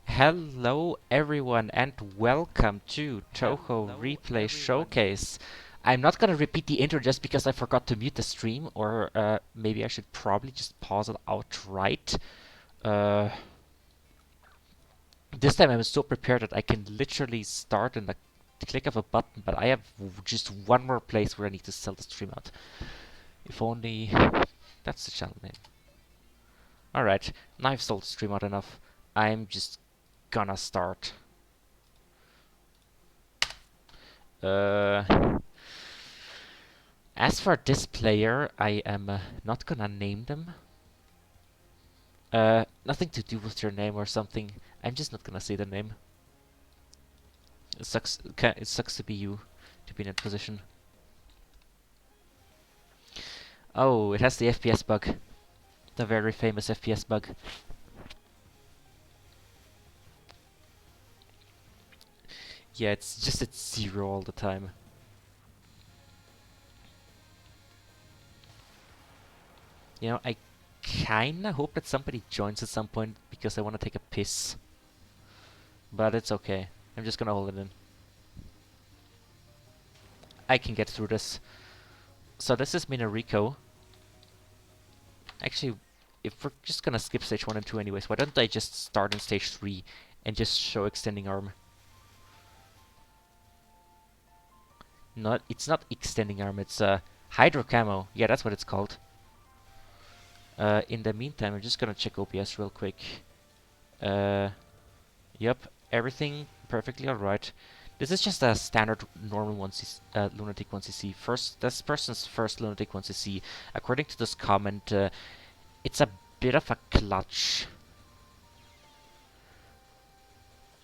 Hello everyone and welcome to Touhou Replay Showcase. I'm not gonna repeat the intro just because I forgot to mute the stream, or maybe I should probably just pause it outright. Uh, this time I'm so prepared that I can literally start in the click of a button, but I have just one more place where I need to sell the stream out. If only... That's the channel name. Alright, now I've sold the stream out enough. I'm just gonna start. As for this player, I am not gonna name them. Nothing to do with their name or something. I'm just not gonna say the name. It sucks. It sucks to be you, to be in that position. Oh, it has the FPS bug, the very famous FPS bug. Yeah, it's just at 0 all the time. You know, I kinda hope that somebody joins at some point because I want to take a piss. But it's okay. I'm just gonna hold it in. I can get through this. So this is Minariko. Actually, if we're just gonna skip stage 1 and 2 anyways, why don't I just start in stage 3 and just show extending arm? It's not extending arm, it's hydro camo. Yeah, that's what it's called. In the meantime, I'm just gonna check OBS real quick. Yep, everything perfectly alright. This is just a standard normal lunatic 1cc. This person's first lunatic 1cc. According to this comment, it's a bit of a clutch.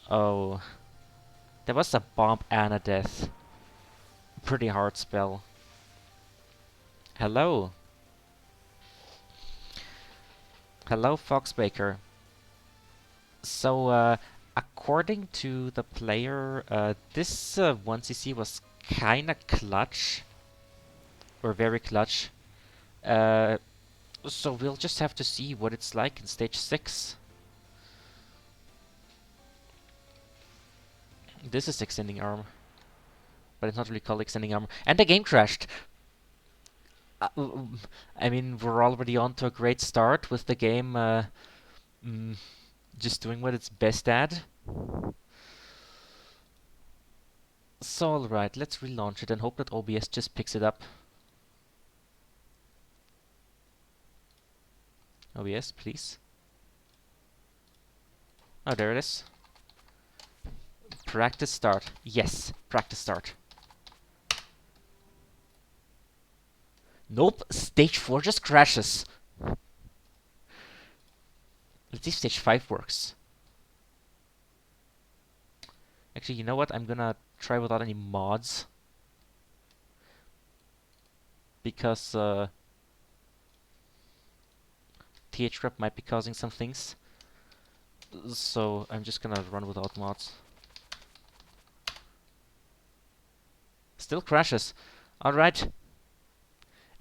Oh, there was a bomb and a death. Pretty hard spell. Hello. Hello, Foxbaker. So, according to the player, this 1cc was kinda clutch. Or very clutch. So we'll just have to see what it's like in stage 6. This is extending arm. But it's not really called extending arm. And the game crashed! I mean, we're already on to a great start with the game just doing what it's best at. So, alright, let's relaunch it and hope that OBS just picks it up. OBS, please. Oh, there it is. Practice start. Yes, practice start. Nope, stage 4 just crashes. Let's see if stage 5 works. Actually, you know what? I'm gonna try without any mods. Because THREP might be causing some things. So I'm just gonna run without mods. Still crashes. Alright.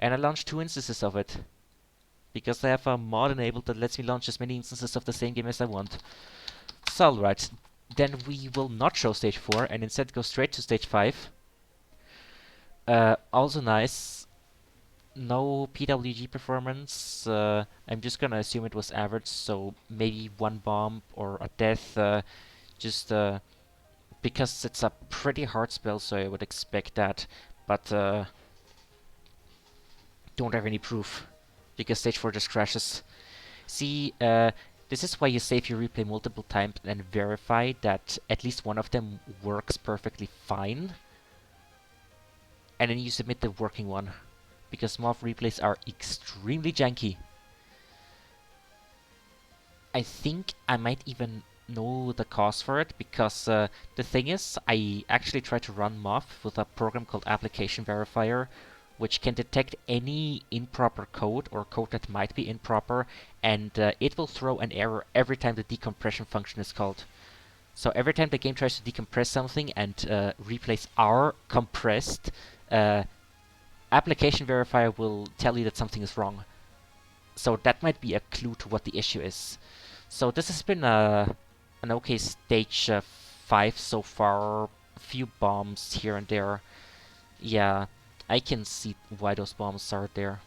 And I launched 2 instances of it. Because I have a mod enabled that lets me launch as many instances of the same game as I want. So alright. Then we will not show stage 4 and instead go straight to stage 5. Also nice. No PWG performance. I'm just gonna assume it was average, so maybe 1 bomb or a death. Just because it's a pretty hard spell, so I would expect that. But don't have any proof, because stage 4 just crashes. See, this is why you save your replay multiple times and verify that at least one of them works perfectly fine. And then you submit the working one, because MOV replays are extremely janky. I think I might even know the cause for it, because the thing is, I actually tried to run MOV with a program called Application Verifier, which can detect any improper code or code that might be improper, and it will throw an error every time the decompression function is called. So every time the game tries to decompress something and replays are compressed, Application Verifier will tell you that something is wrong. So that might be a clue to what the issue is. So this has been a an okay stage 5 so far. A few bombs here and there. Yeah, I can see why those bombs are there.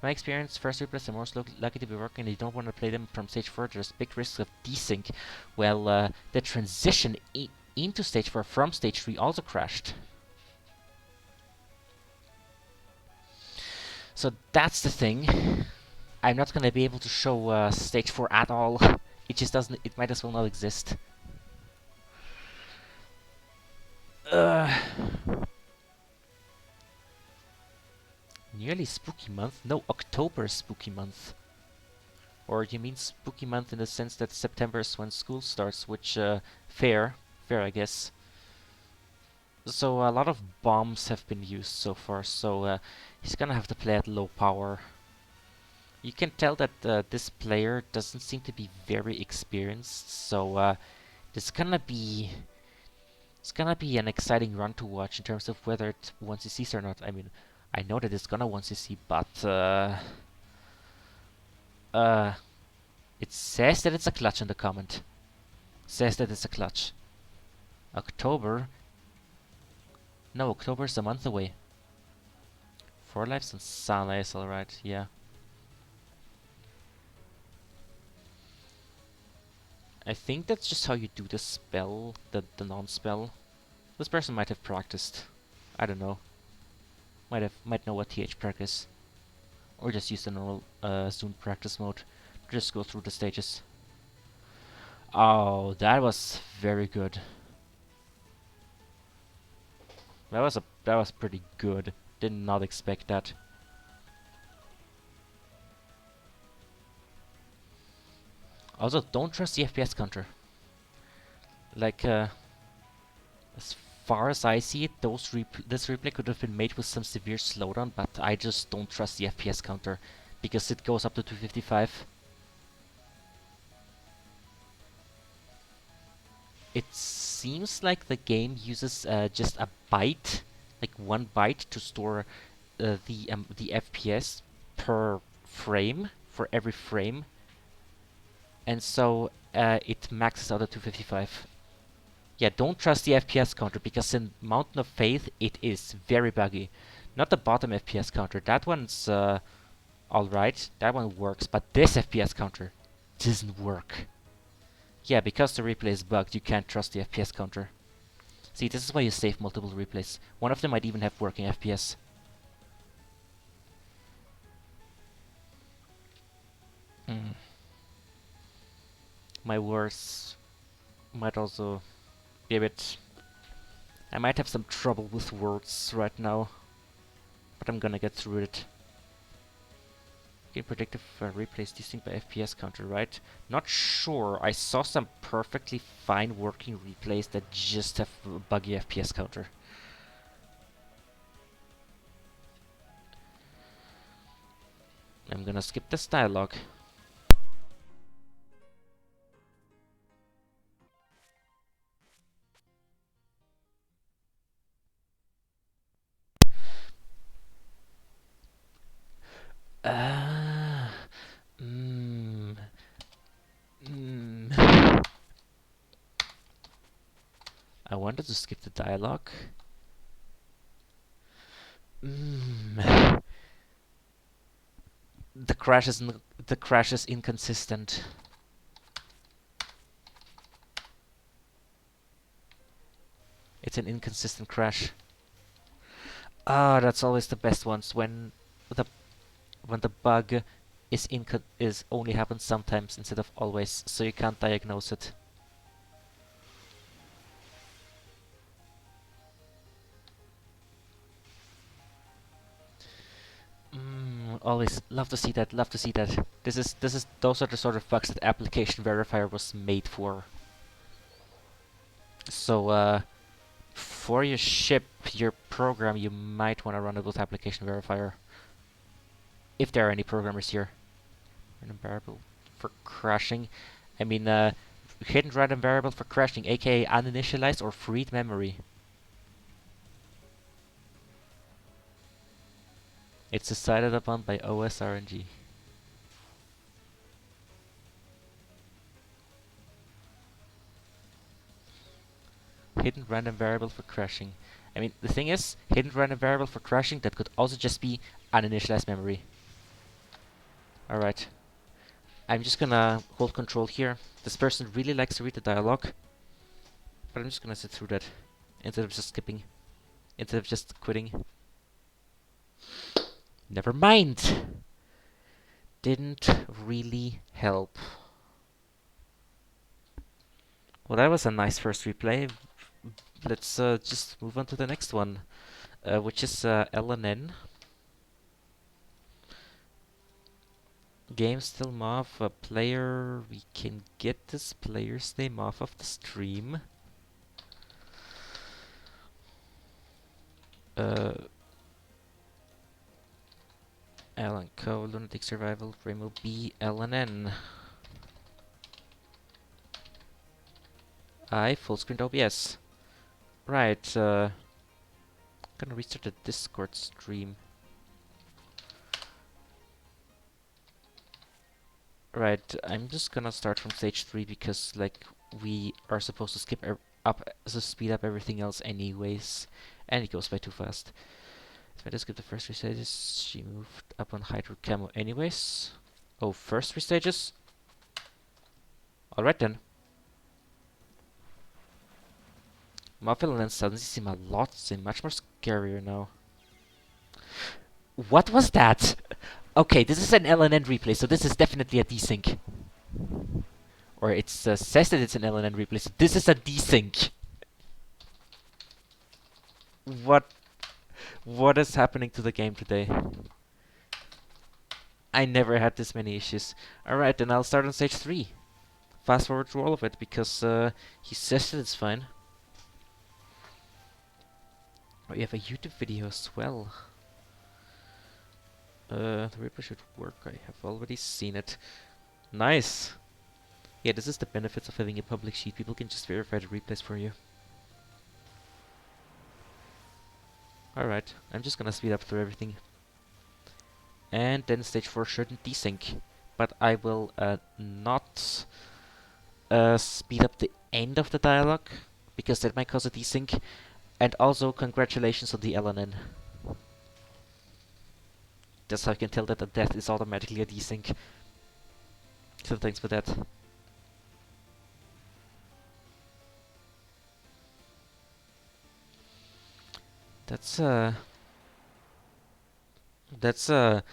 My experience, first replays are most lucky to be working and you don't want to play them from stage 4. There's big risks of desync. Well, the transition into stage 4 from stage 3 also crashed. So that's the thing. I'm not gonna be able to show stage 4 at all. It just doesn't, it might as well not exist. Nearly spooky month? No, October is spooky month. Or you mean spooky month in the sense that September is when school starts, which, fair, I guess. So a lot of bombs have been used so far, so he's gonna have to play at low power. You can tell that this player doesn't seem to be very experienced, so this it's gonna be an exciting run to watch in terms of whether it 1ccs or not. I mean, I know that it's gonna 1cc, but uh, it says that it's a clutch in the comment. Says that it's a clutch. October? No, October's a month away. 4 lives and Sana is alright, yeah. I think that's just how you do the spell, the non-spell. This person might have practiced. I don't know. Might know what TH practice. Or just use the normal Zoom practice mode. Just go through the stages. Oh, that was very good. That was pretty good. Did not expect that. Also, don't trust the FPS counter. Like, as far as I see it, this replay could have been made with some severe slowdown, but I just don't trust the FPS counter because it goes up to 255. It seems like the game uses just a byte, like 1 byte, to store the FPS per frame for every frame, and so it maxes out at 255. Yeah, don't trust the FPS counter because in Mountain of Faith it is very buggy. Not the bottom FPS counter. That one's alright. That one works, but this FPS counter doesn't work. Yeah, because the replay is bugged, you can't trust the FPS counter. See, this is why you save multiple replays. One of them might even have working FPS. My words might also be a bit... I might have some trouble with words right now, but I'm gonna get through it. Can predict if replays distinct by FPS counter, right? Not sure. I saw some perfectly fine working replays that just have a buggy FPS counter. I'm gonna skip this dialogue. I wanted to skip the dialogue. The crash is inconsistent. It's an inconsistent crash. Ah, that's always the best ones when the bug is only happens sometimes instead of always, so you can't diagnose it. Always love to see that. Love to see that. Those are the sort of bugs that Application Verifier was made for. So for your ship, your program, you might want to run it with Application Verifier. If there are any programmers here. Random variable for crashing. I mean, hidden random variable for crashing, aka uninitialized or freed memory. It's decided upon by OSRNG. hidden random variable for crashing. I mean, the thing is, hidden random variable for crashing, that could also just be uninitialized memory. Alright. I'm just gonna hold control here. This person really likes to read the dialogue, but I'm just gonna sit through that instead of just skipping, instead of just quitting. Never mind! Didn't really help. Well, that was a nice first replay. Let's just move on to the next one, which is LNN. Game still off. A player. We can get this player's name off of the stream. Alan Co. Lunatic Survival. Remo B. LNN. I full screen OBS. Right. Gonna restart the Discord stream. Right, I'm just gonna start from stage 3 because, like, we are supposed to skip speed up everything else anyways, and it goes by too fast. If I just skip the first 3 stages, she moved up on Hydro Camo anyways. Oh, first 3 stages? Alright then. Muffin and suddenly seem much more scarier now. What was that? Okay, this is an LNN replay, so this is definitely a desync. Or it says that it's an LNN replay, so this is a desync. What is happening to the game today? I never had this many issues. Alright, then I'll start on stage 3. Fast forward through all of it, because he says that it's fine. Oh, you have a YouTube video as well. The replay should work. I have already seen it. Nice! Yeah, this is the benefits of having a public sheet. People can just verify the replays for you. Alright, I'm just gonna speed up through everything. And then stage 4 shouldn't desync. But I will not speed up the end of the dialogue, because that might cause a desync. And also, congratulations on the LNN. That's how I can tell that the death is automatically a desync. So thanks for that. That's a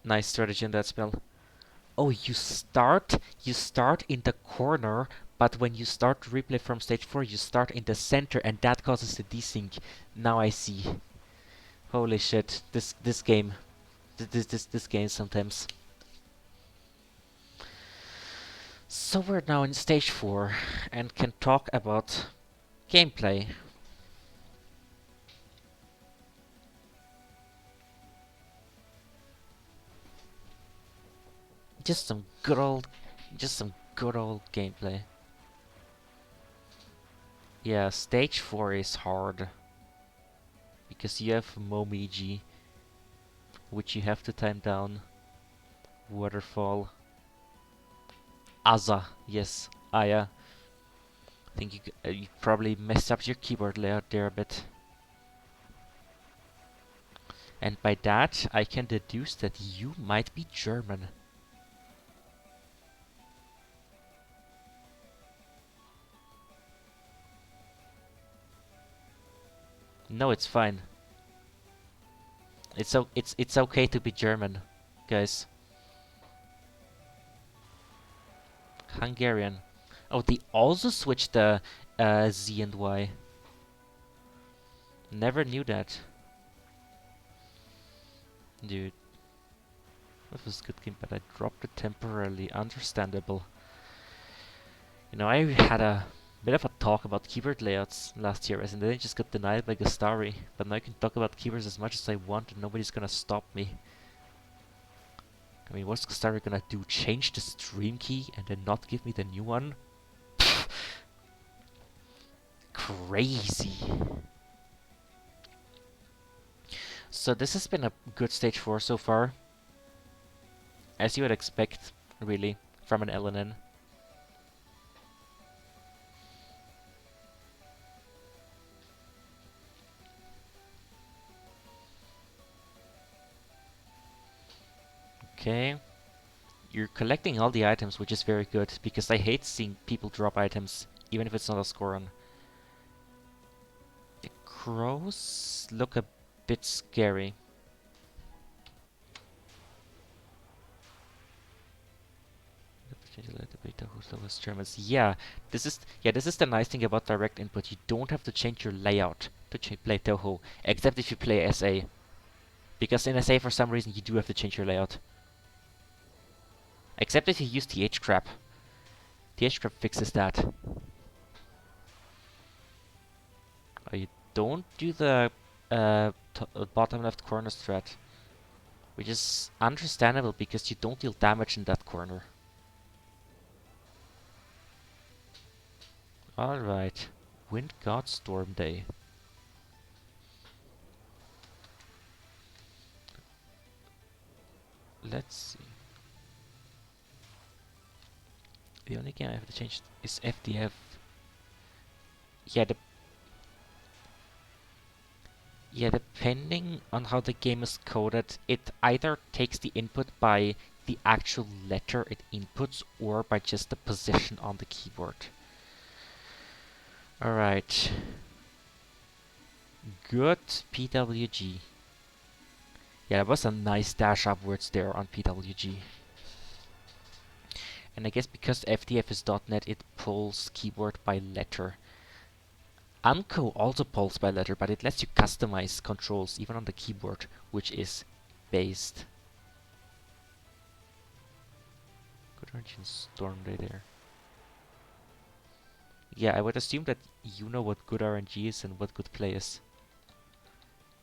nice strategy in that spell. Oh, you start in the corner, but when you start to replay from stage 4, you start in the center, and that causes the desync. Now I see. Holy shit! This game, this game sometimes. So we're now in stage 4 and can talk about gameplay. Just some good old gameplay. Yeah, stage 4 is hard because you have Momiji, which you have to time down. Waterfall. Aza, yes, Aya. I think you probably messed up your keyboard layout there a bit. And by that, I can deduce that you might be German. No, it's fine. It's okay to be German, guys. Hungarian. Oh, they also switched the Z and Y. Never knew that. Dude. That was a good game, but I dropped it temporarily. Understandable. You know, I had a bit of a talk about keyboard layouts last year, and then I just got denied by Gastari. But now I can talk about keyboards as much as I want, and nobody's gonna stop me. I mean, what's Gastari gonna do? Change the stream key and then not give me the new one? Crazy. So this has been a good stage 4 so far. As you would expect, really, from an LNN. Okay. You're collecting all the items, which is very good, because I hate seeing people drop items, even if it's not a score on. The crows look a bit scary. Germans. Yeah, this is the nice thing about direct input. You don't have to change your layout to play Touhou, except if you play SA. Because in SA, for some reason, you do have to change your layout. Except if you use TH crap. TH crap fixes that. You don't do the bottom left corner strat, which is understandable because you don't deal damage in that corner. Alright. Wind God Storm Day. Let's see. The only game I have to change is FDF. Yeah, depending on how the game is coded, it either takes the input by the actual letter it inputs or by just the position on the keyboard. Alright. Good PWG. Yeah, that was a nice dash upwards there on PWG. And I guess because FDF is .NET, it pulls keyboard by letter. Amco also pulls by letter, but it lets you customize controls even on the keyboard, which is based. Good Origin Storm Day there. Yeah, I would assume that you know what good RNG is and what good play is.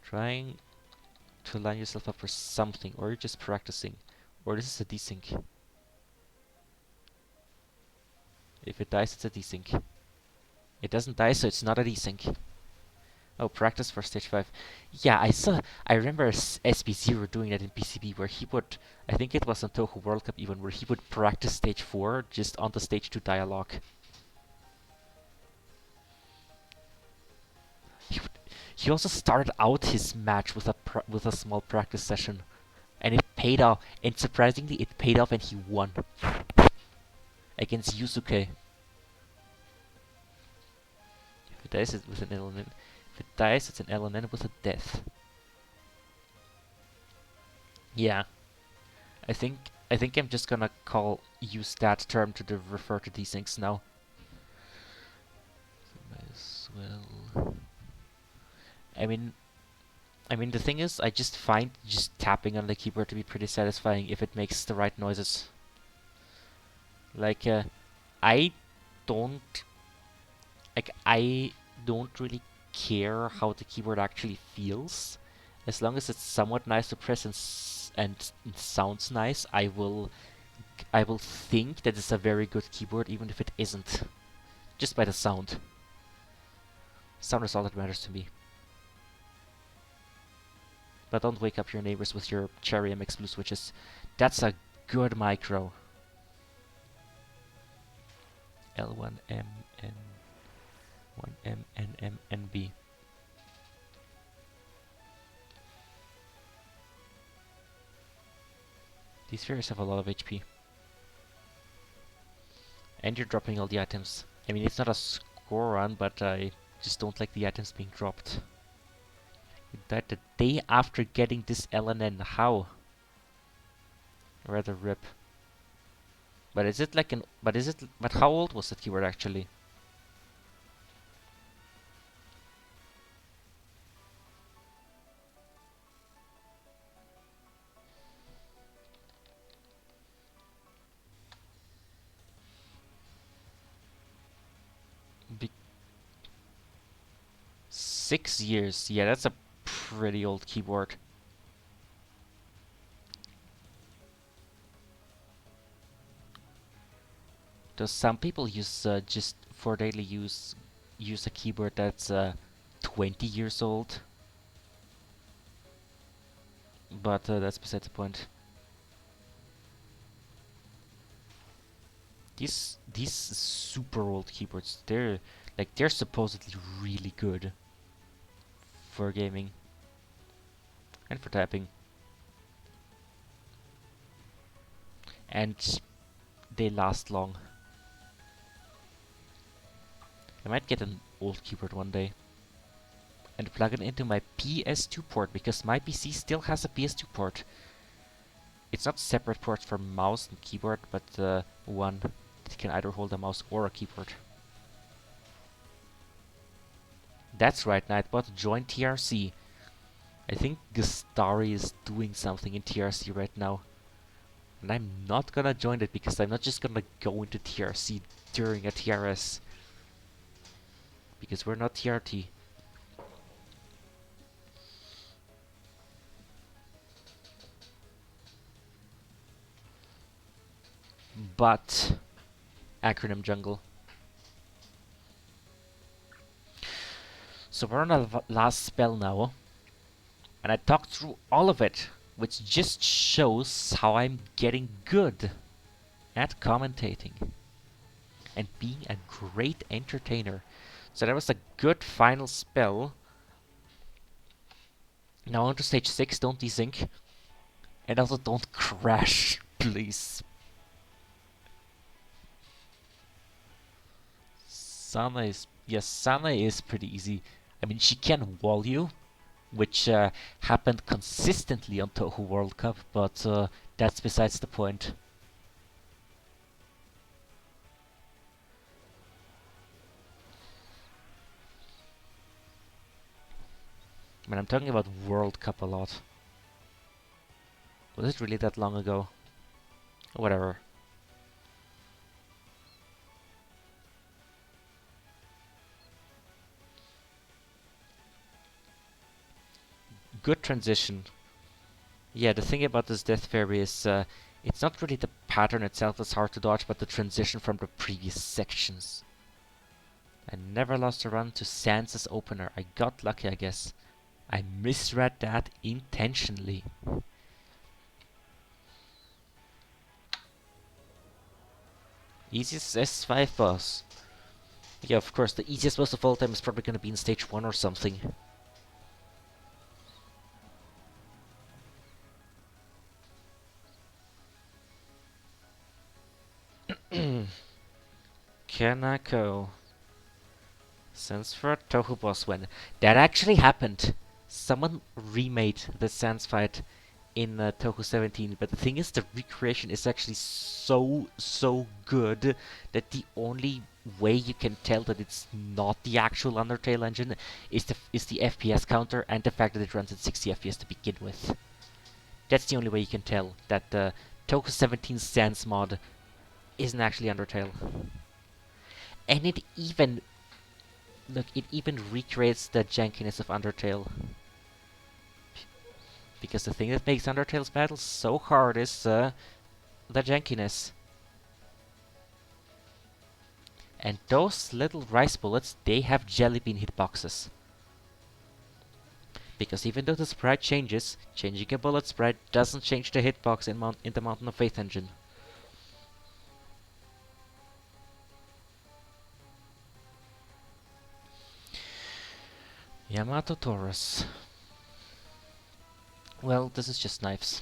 Trying to line yourself up for something, or you're just practicing. Or this is a desync. If it dies, it's a desync. It doesn't die, so it's not a desync. Oh, practice for stage 5. Yeah, I remember SB0 doing that in PCB, where he would, I think it was on Touhou World Cup even, where he would practice stage 4 just on the stage 2 dialogue. He also started out his match with a small practice session, and it paid off. And surprisingly, it paid off, and he won against Yusuke. If it dies, it's with an LNN. If it dies, it's an LNN with a death. Yeah, I think I'm just gonna use that term to refer to these things now. Might as well. I mean, the thing is, I just find just tapping on the keyboard to be pretty satisfying if it makes the right noises. Like, I don't I don't really care how the keyboard actually feels, as long as it's somewhat nice to press and it sounds nice. I will think that it's a very good keyboard, even if it isn't, just by the sound. Sound is all that matters to me. But don't wake up your neighbors with your Cherry MX Blue switches. That's a good micro. L1M N 1M N M N B. These fairies have a lot of HP. And you're dropping all the items. I mean, it's not a score run, but I just don't like the items being dropped. You died the day after getting this LNN. How? Rather rip. But is it like an... But how old was that keyword actually? Be 6 years. Yeah, that's a pretty old keyboard. Does some people use just for daily use a keyboard that's 20 years old? But that's beside the point. These super old keyboards, they're supposedly really good for gaming and for typing. and they last long. I might get an old keyboard one day and plug it into my PS2 port, because my PC still has a PS2 port. It's not separate ports for mouse and keyboard, but one that can either hold a mouse or a keyboard. That's right, Nightbot, join TRC. I think Gastari is doing something in TRC right now. And I'm not gonna join it because I'm not just gonna go into TRC during a TRS. Because we're not TRT. But acronym jungle. So we're on a last spell now. And I talked through all of it, which just shows how I'm getting good at commentating and being a great entertainer. So that was a good final spell. Now on to stage 6, don't desync. And also don't crash, please. Sana is... Yes, Sana is pretty easy. I mean, she can wall you, which happened consistently on Touhou World Cup, but that's besides the point. I mean, I'm talking about World Cup a lot. Was it really that long ago? Whatever. Good transition. Yeah, the thing about this Death Fairy is it's not really the pattern itself that's hard to dodge, but the transition from the previous sections. I never lost a run to Sans' opener. I got lucky, I guess. I misread that intentionally. Easiest S5 boss. Yeah, of course, the easiest boss of all time is probably gonna be in stage 1 or something. Kanako. Sans for a Touhou boss win. That actually happened. Someone remade the Sans fight in Touhou 17, but the thing is, the recreation is actually so good that the only way you can tell that it's not the actual Undertale engine is the FPS counter and the fact that it runs at 60 FPS to begin with. That's the only way you can tell that the Touhou 17 Sans mod isn't actually Undertale. And it even recreates the jankiness of Undertale. Because the thing that makes Undertale's battles so hard is the jankiness. And those little rice bullets, they have jelly bean hitboxes. Because even though the sprite changes, changing a bullet sprite doesn't change the hitbox in the Mountain of Faith engine. Yamato Taurus. Well, this is just knives.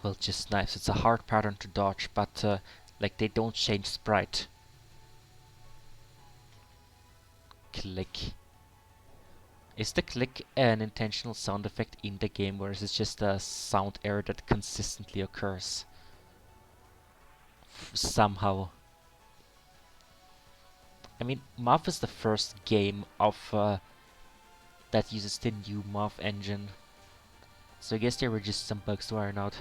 Well, just knives. It's a hard pattern to dodge, but like they don't change sprite. Click. Is the click an intentional sound effect in the game, or is it just a sound error that consistently occurs? Somehow. I mean, Muff is the first game of that uses the new Muff engine. So I guess there were just some bugs to iron out.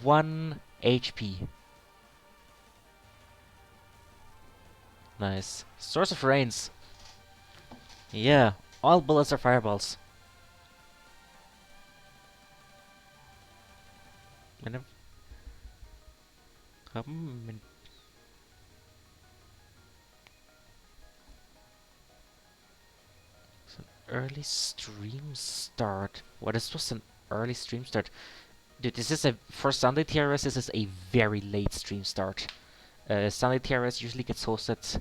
1 HP. Nice. Source of Rains. Yeah, all bullets are fireballs. Whenever... It's an early stream start. What is was an early stream start? Dude, this is for Sunday TRS, this is a very late stream start. Sunday TRS usually gets hosted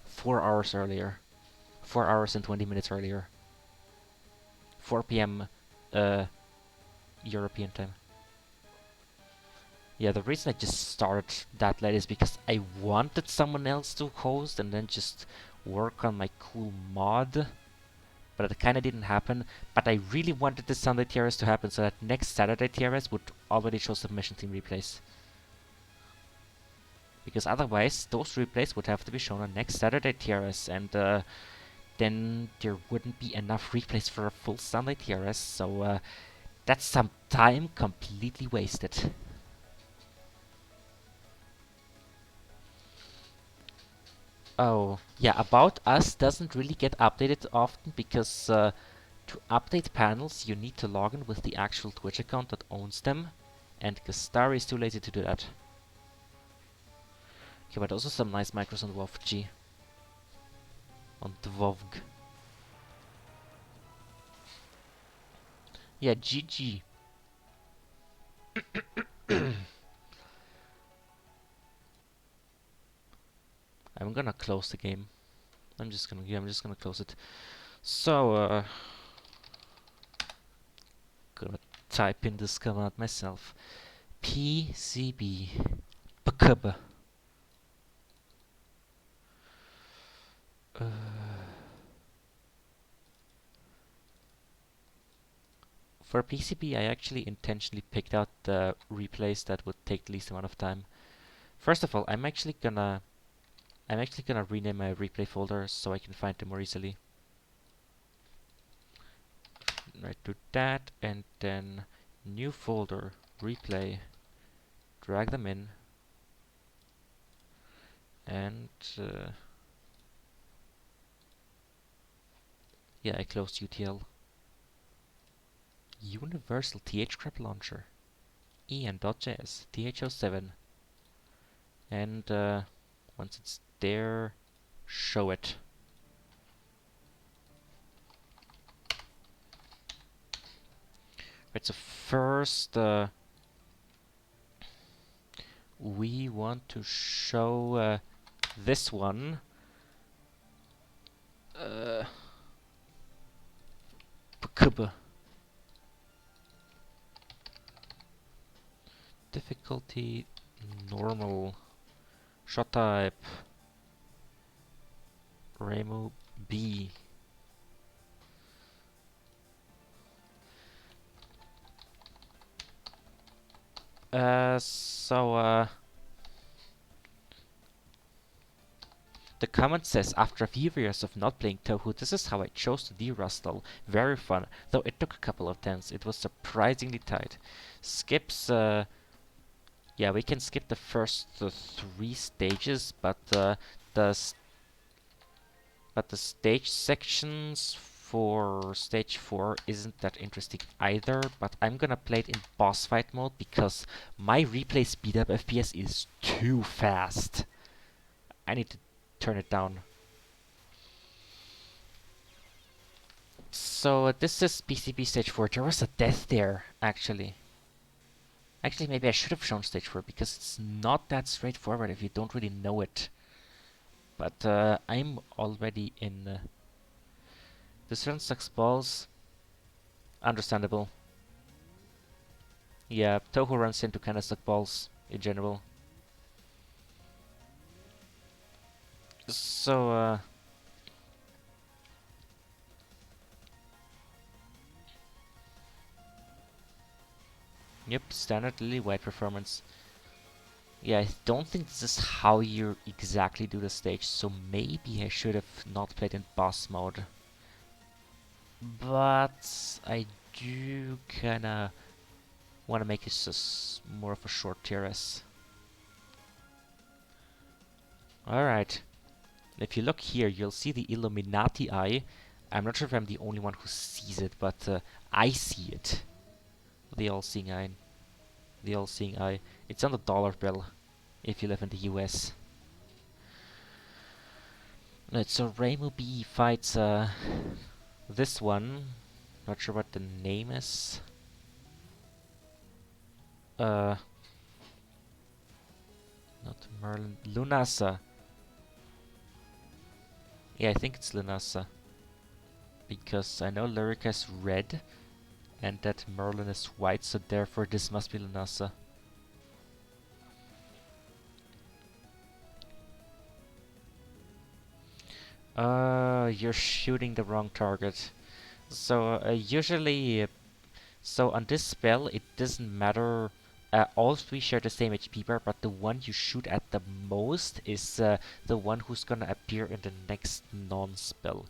4 hours earlier. 4 hours and 20 minutes earlier. 4 p.m. European time. Yeah, the reason I just started that late is because I wanted someone else to host and then just work on my cool mod. But it kind of didn't happen. But I really wanted the Sunday TRS to happen so that next Saturday TRS would already show submission team replays. Because otherwise, those replays would have to be shown on next Saturday TRS, and then there wouldn't be enough replays for a full Sunday TRS. So that's some time completely wasted. Oh, yeah, About Us doesn't really get updated often because to update panels, you need to log in with the actual Twitch account that owns them, and Gastari is too lazy to do that. Okay, but also some nice micros on WoW-G. On Dvovg. Yeah, GG. I'm gonna close the game. I'm just gonna close it. So, gonna type in this command myself. PCB. Bkb. For PCB, I actually intentionally picked out the replays that would take the least amount of time. First of all, I'm actually gonna rename my replay folder so I can find them more easily. Right, do that, and then new folder, replay, drag them in, and yeah, I closed UTL. Universal THCrap launcher, en.js, th07, and once it's there, show it. Right, so first we want to show this one. Bkb. Difficulty normal. Shot type Remo B. So the comment says, after a few years of not playing Touhou, this is how I chose to de-rustle. Very fun, though it took a couple of attempts. It was surprisingly tight. Skips, yeah, we can skip the first 3 stages, but the stage sections for stage 4 isn't that interesting either. But I'm gonna play it in boss fight mode because my replay speed up FPS is too fast. I need to turn it down. So this is PCB stage 4. There was a death there, actually. Actually, maybe I should have shown stage 4 because it's not that straightforward if you don't really know it. But I'm already in. This run sucks balls. Understandable. Yeah, Touhou runs into kinda suck balls in general. So yep, standard lily white performance. Yeah, I don't think this is how you exactly do the stage, so maybe I should have not played in boss mode. But I do kinda want to make it just more of a short TRS. Alright. If you look here, you'll see the Illuminati eye. I'm not sure if I'm the only one who sees it, but I see it. The all-seeing eye. The all-seeing eye. It's on the dollar bill, if you live in the US. Right, so Ramu B fights this one. Not sure what the name is. Not Merlin. Lunasa. Yeah, I think it's Lunasa. Because I know Lyrica is red, and that Merlin is white, so therefore this must be Lunasa. You're shooting the wrong target. So usually, so on this spell, it doesn't matter. All three share the same HP bar, but the one you shoot at the most is the one who's gonna appear in the next non-spell.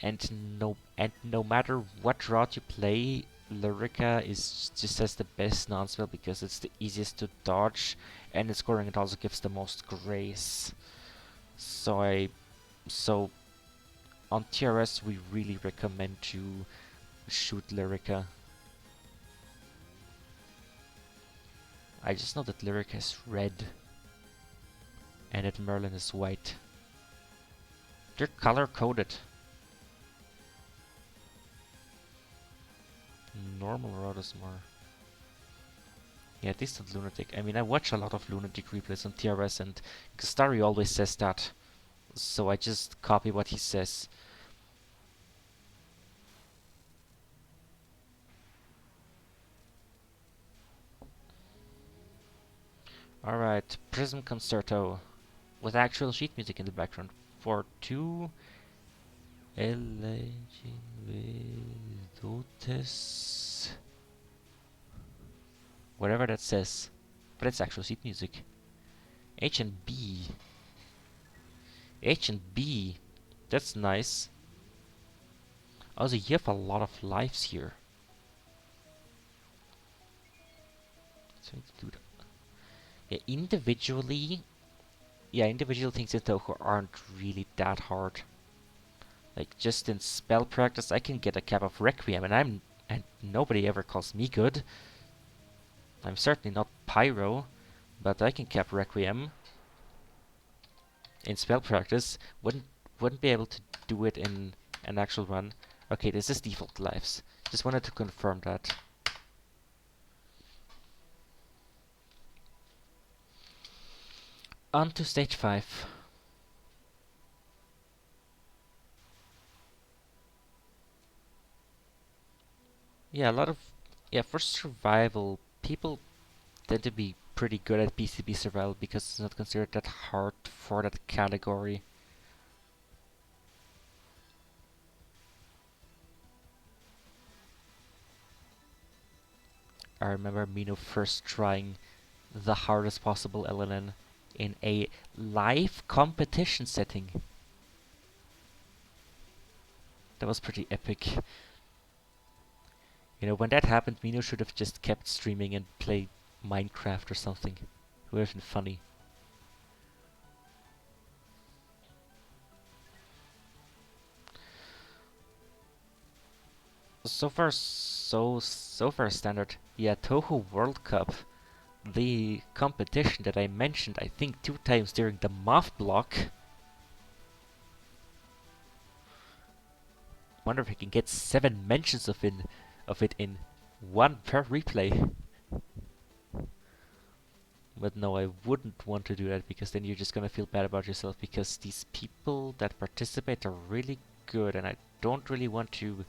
And no matter what route you play, Lyrica is just as the best non-spell because it's the easiest to dodge, and in scoring it also gives the most grace. So on TRS we really recommend to shoot Lyrica. I just know that Lyrica is red and that Merlin is white. They're color coded. Normal route is more. Yeah, distant lunatic. I mean, I watch a lot of lunatic replays on TRS, and Kastari always says that, so I just copy what he says. Alright, Prism Concerto with actual sheet music in the background for two Elegies. Whatever that says. But it's actual sheet music. H and B. H and B. That's nice. Also, you have a lot of lives here. So do that. Yeah, individually individual things in Touhou aren't really that hard. Like, just in spell practice, I can get a cap of Requiem, and nobody ever calls me good. I'm certainly not Pyro, but I can cap Requiem in spell practice. Wouldn't be able to do it in an actual run. Okay, this is default lives. Just wanted to confirm that. On to stage 5. Yeah, for survival, people tend to be pretty good at BCB survival because it's not considered that hard for that category. I remember Mino first trying the hardest possible LNN in a live competition setting. That was pretty epic. You know, when that happened, Mino should have just kept streaming and played Minecraft or something. It would have been funny. So far standard. Yeah, Touhou World Cup. The competition that I mentioned, I think, 2 times during the Moth block. Wonder if I can get 7 mentions of it in one per replay. But no, I wouldn't want to do that because then you're just gonna feel bad about yourself because these people that participate are really good and I don't really want to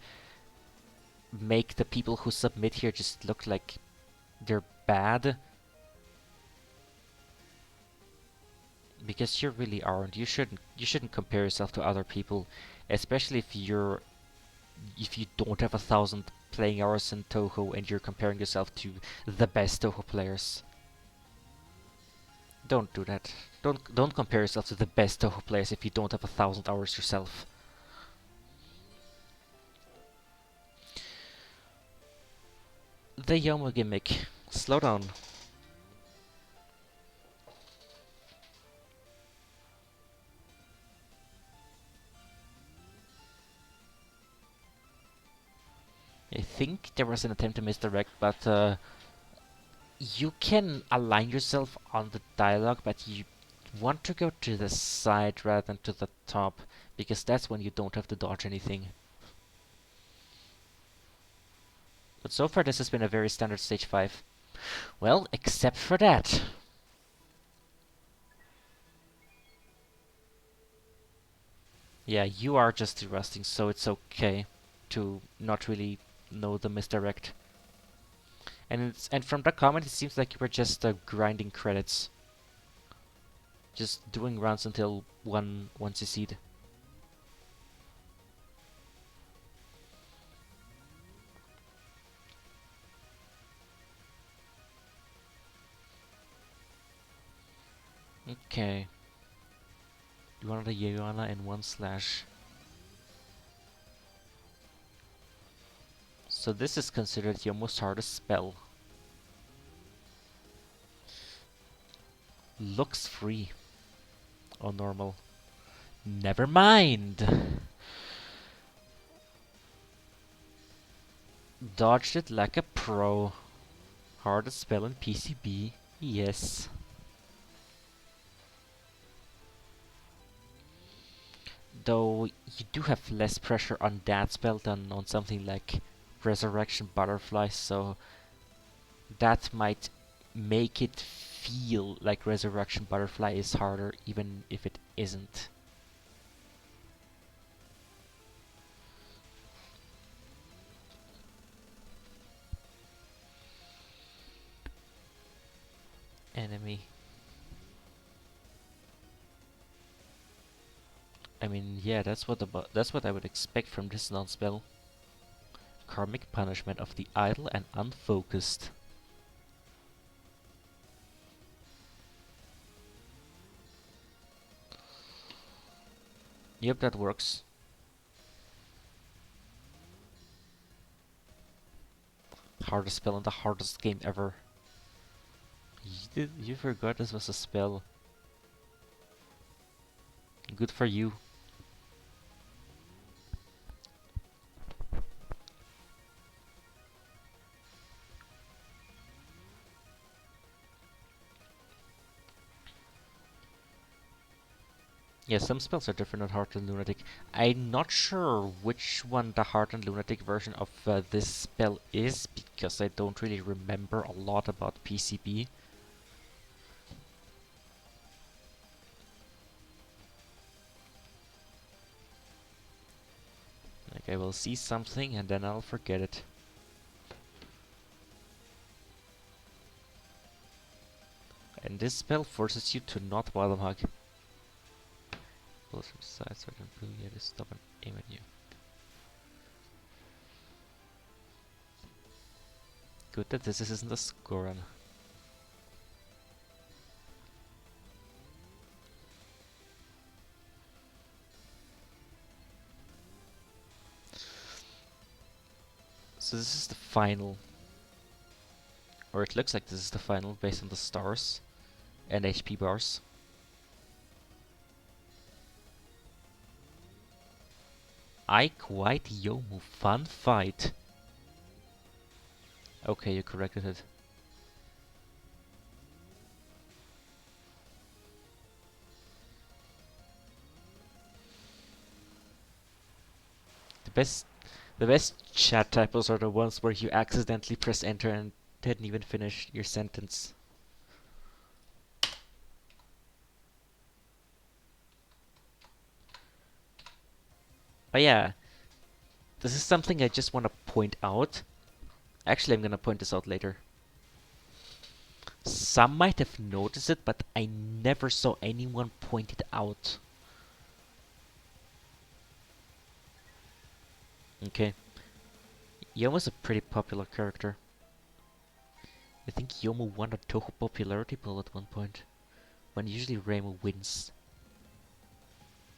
make the people who submit here just look like they're bad. Because you really aren't. You shouldn't compare yourself to other people, especially if you don't have 1,000 playing hours in Touhou and you're comparing yourself to the best Touhou players. Don't do that. Don't compare yourself to the best Touhou players if you don't have 1,000 hours yourself. The Yomo gimmick. Slow down. I think there was an attempt to misdirect, but you can align yourself on the dialogue, but you want to go to the side rather than to the top, because that's when you don't have to dodge anything. But so far this has been a very standard stage 5. Well, except for that. Yeah, you are just rusting, so it's okay to not really know the misdirect. And from that comment, it seems like you were just grinding credits. Just doing runs until one succeed. Okay. You wanted a Yoyana and 1/. So this is considered your most hardest spell. Looks free. Or normal. Never mind! Dodged it like a pro. Hardest spell in PCB. Yes. Though you do have less pressure on that spell than on something like Resurrection Butterfly, so that might make it feel like Resurrection Butterfly is harder, even if it isn't. Enemy. I mean, yeah, that's what I would expect from this non-spell. Karmic punishment of the idle and unfocused. Yep, that works. Hardest spell in the hardest game ever. You forgot this was a spell. Good for you. Yeah, some spells are different on Heart and Lunatic. I'm not sure which one the Heart and Lunatic version of this spell is, because I don't really remember a lot about PCB. Like, I will see something and then I'll forget it. And this spell forces you to not bottom hug. Bullets from side, certain blue, yeah, to stop and aim at you. Good that this isn't a score run. So this is the final. Or it looks like this is the final based on the stars and HP bars. I quite Yomu, fun fight. Okay, you corrected it. The best chat typos are the ones where you accidentally press enter and didn't even finish your sentence. But yeah, this is something I just want to point out. Actually, I'm gonna point this out later. Some might have noticed it, but I never saw anyone point it out. Okay. Yomo's a pretty popular character. I think Yomo won a Touhou popularity poll at one point, when usually Reimu wins.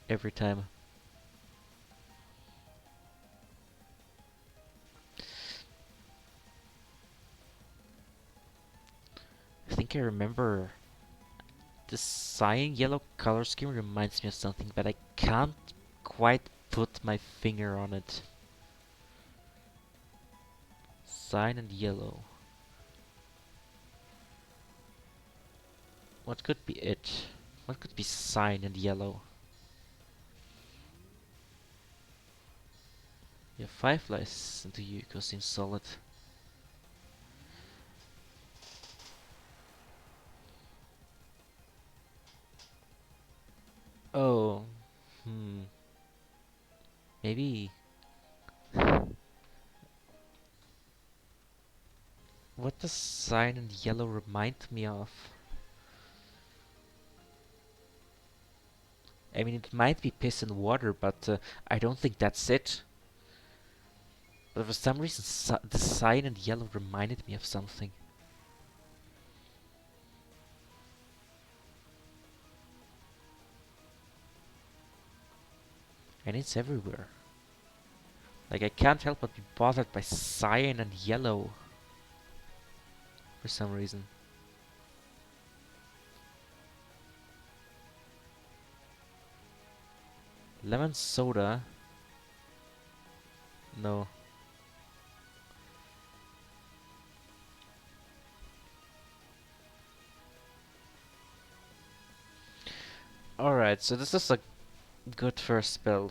Every time. I think I remember the cyan yellow color scheme reminds me of something, but I can't quite put my finger on it. Cyan and yellow. What could be it? What could be cyan and yellow? Yeah, Fireflies into Yuko seems solid. Oh, maybe. What does cyan and yellow remind me of? I mean, it might be piss and water, but I don't think that's it. But for some reason, the cyan and yellow reminded me of something. And it's everywhere. Like, I can't help but be bothered by cyan and yellow. For some reason. Lemon soda? No. Alright, so this is a good first spell.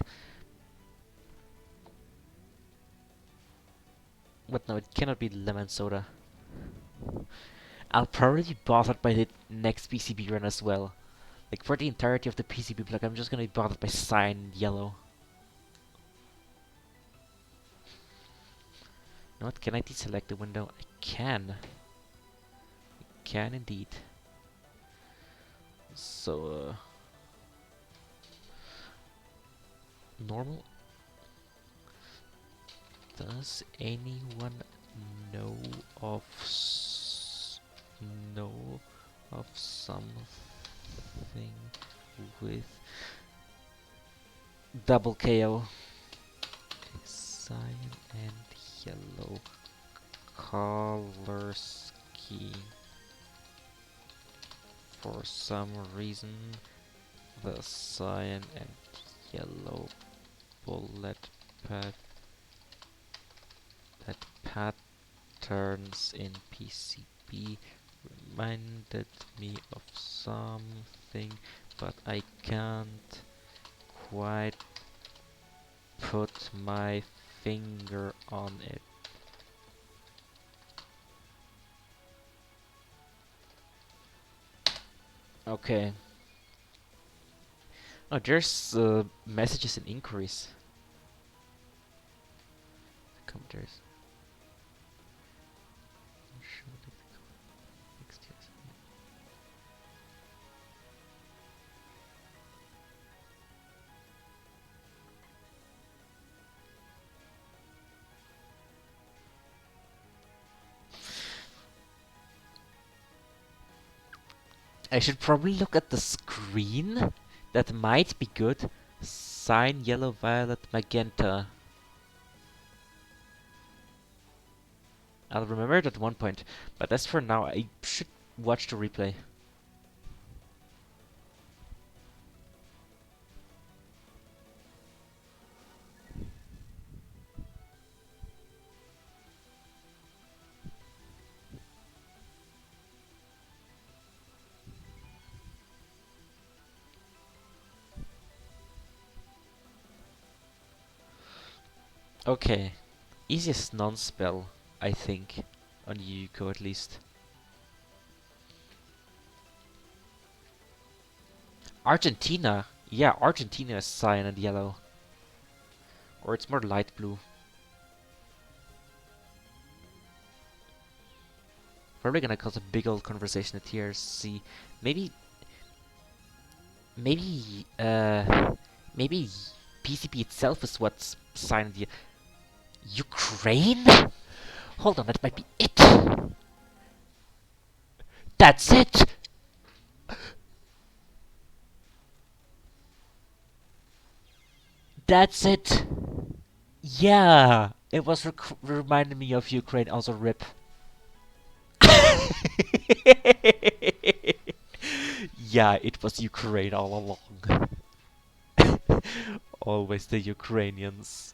But no, it cannot be lemon soda. I'll probably be bothered by the next PCB run as well. Like, for the entirety of the PCB block, I'm just gonna be bothered by cyan and yellow. You know what, can I deselect the window? I can. I can indeed. So, normal. Does anyone know of know of something with double KO? Cyan and yellow color scheme. For some reason, the cyan and yellow bullet patterns in PCB reminded me of something, but I can't quite put my finger on it. Okay. Oh, there's messages and inquiries. Commentaries. I should probably look at the screen. That might be good. Cyan, yellow, violet, magenta. I'll remember it at one point, but as for now, I should watch the replay. Okay, easiest non-spell, I think, on Yuko at least. Argentina? Yeah, Argentina is cyan and yellow. Or it's more light blue. Probably gonna cause a big old conversation at TRC. Maybe... Maybe... Maybe PCB itself is what's cyan and yellow. Ukraine? Hold on, that might be it! That's it! That's it! Yeah! It was reminding me of Ukraine, also RIP. Yeah, it was Ukraine all along. Always the Ukrainians.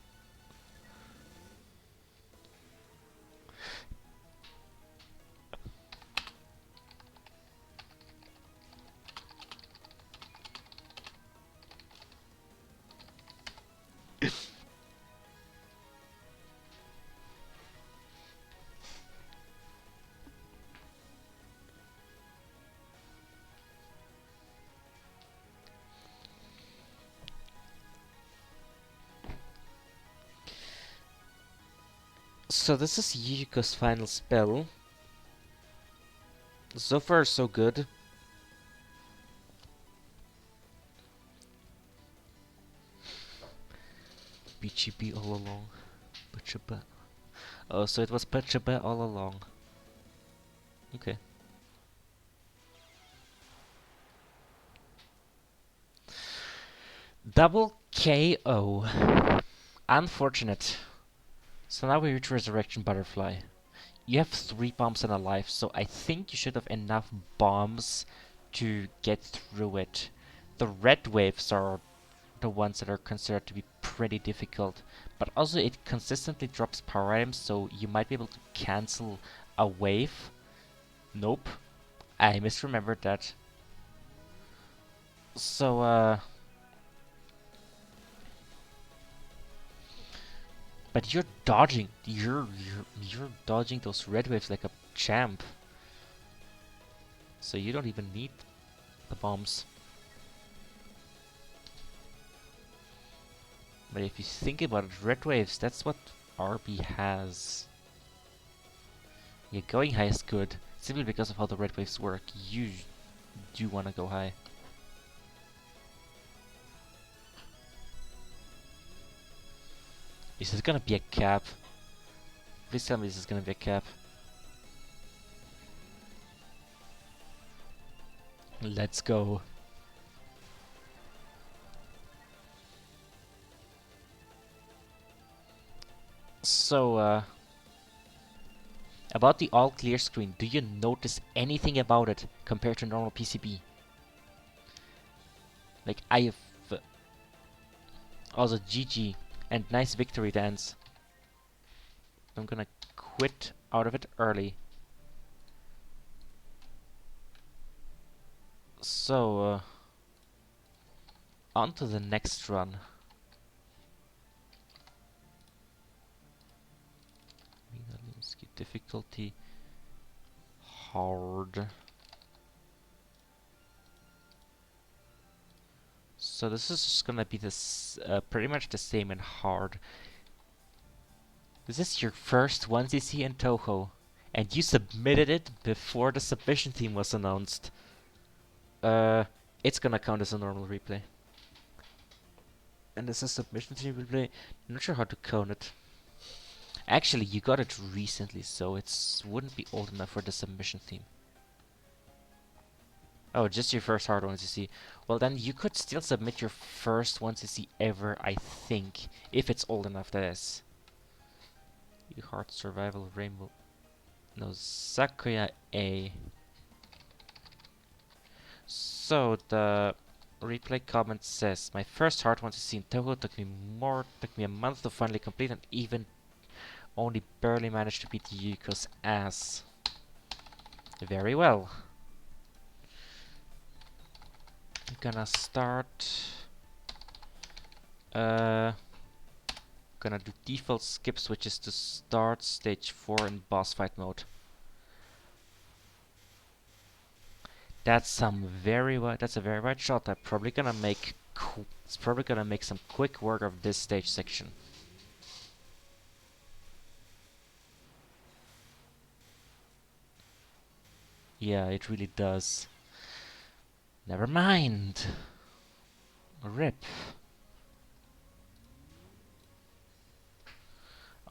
So this is Yuko's final spell. So far, so good. BGB all along. Butchaba. Oh, so it was Butchaba all along. Okay. Double KO. Unfortunate. So now we reach Resurrection Butterfly. You have 3 bombs and a life, so I think you should have enough bombs to get through it. The red waves are the ones that are considered to be pretty difficult, but also it consistently drops power items, so you might be able to cancel a wave. Nope, I misremembered that. So, but you're dodging. You're dodging those red waves like a champ. So you don't even need the bombs. But if you think about it, red waves, that's what RB has. Yeah, going high is good, simply because of how the red waves work. You do want to go high. Is this gonna be a cap? Please tell me this is gonna be a cap. Let's go. So, about the all clear screen, do you notice anything about it compared to normal PCB? Like, I have... also, GG, and nice victory dance. I'm gonna quit out of it early. So, on to the next run. Difficulty hard. So this is just gonna be this pretty much the same in hard. This is your first 1cc in Touhou, and you submitted it before the submission theme was announced. It's gonna count as a normal replay. And this is submission theme replay. I'm not sure how to count it. Actually, you got it recently, so it wouldn't be old enough for the submission theme. Oh, just your first hard 1cc. Well, then you could still submit your first 1cc ever, I think. If it's old enough, that is. You hard survival rainbow. No, Sakuya A. So, the replay comment says, my first hard 1cc in Touhou took me a month to finally complete, and even only barely managed to beat Yuko's ass. Very well. I'm gonna start. Gonna do default skip switches to start stage 4 in boss fight mode. That's a very wide shot. I'm probably gonna make it's probably gonna make some quick work of this stage section. Yeah, it really does. Never mind. Rip.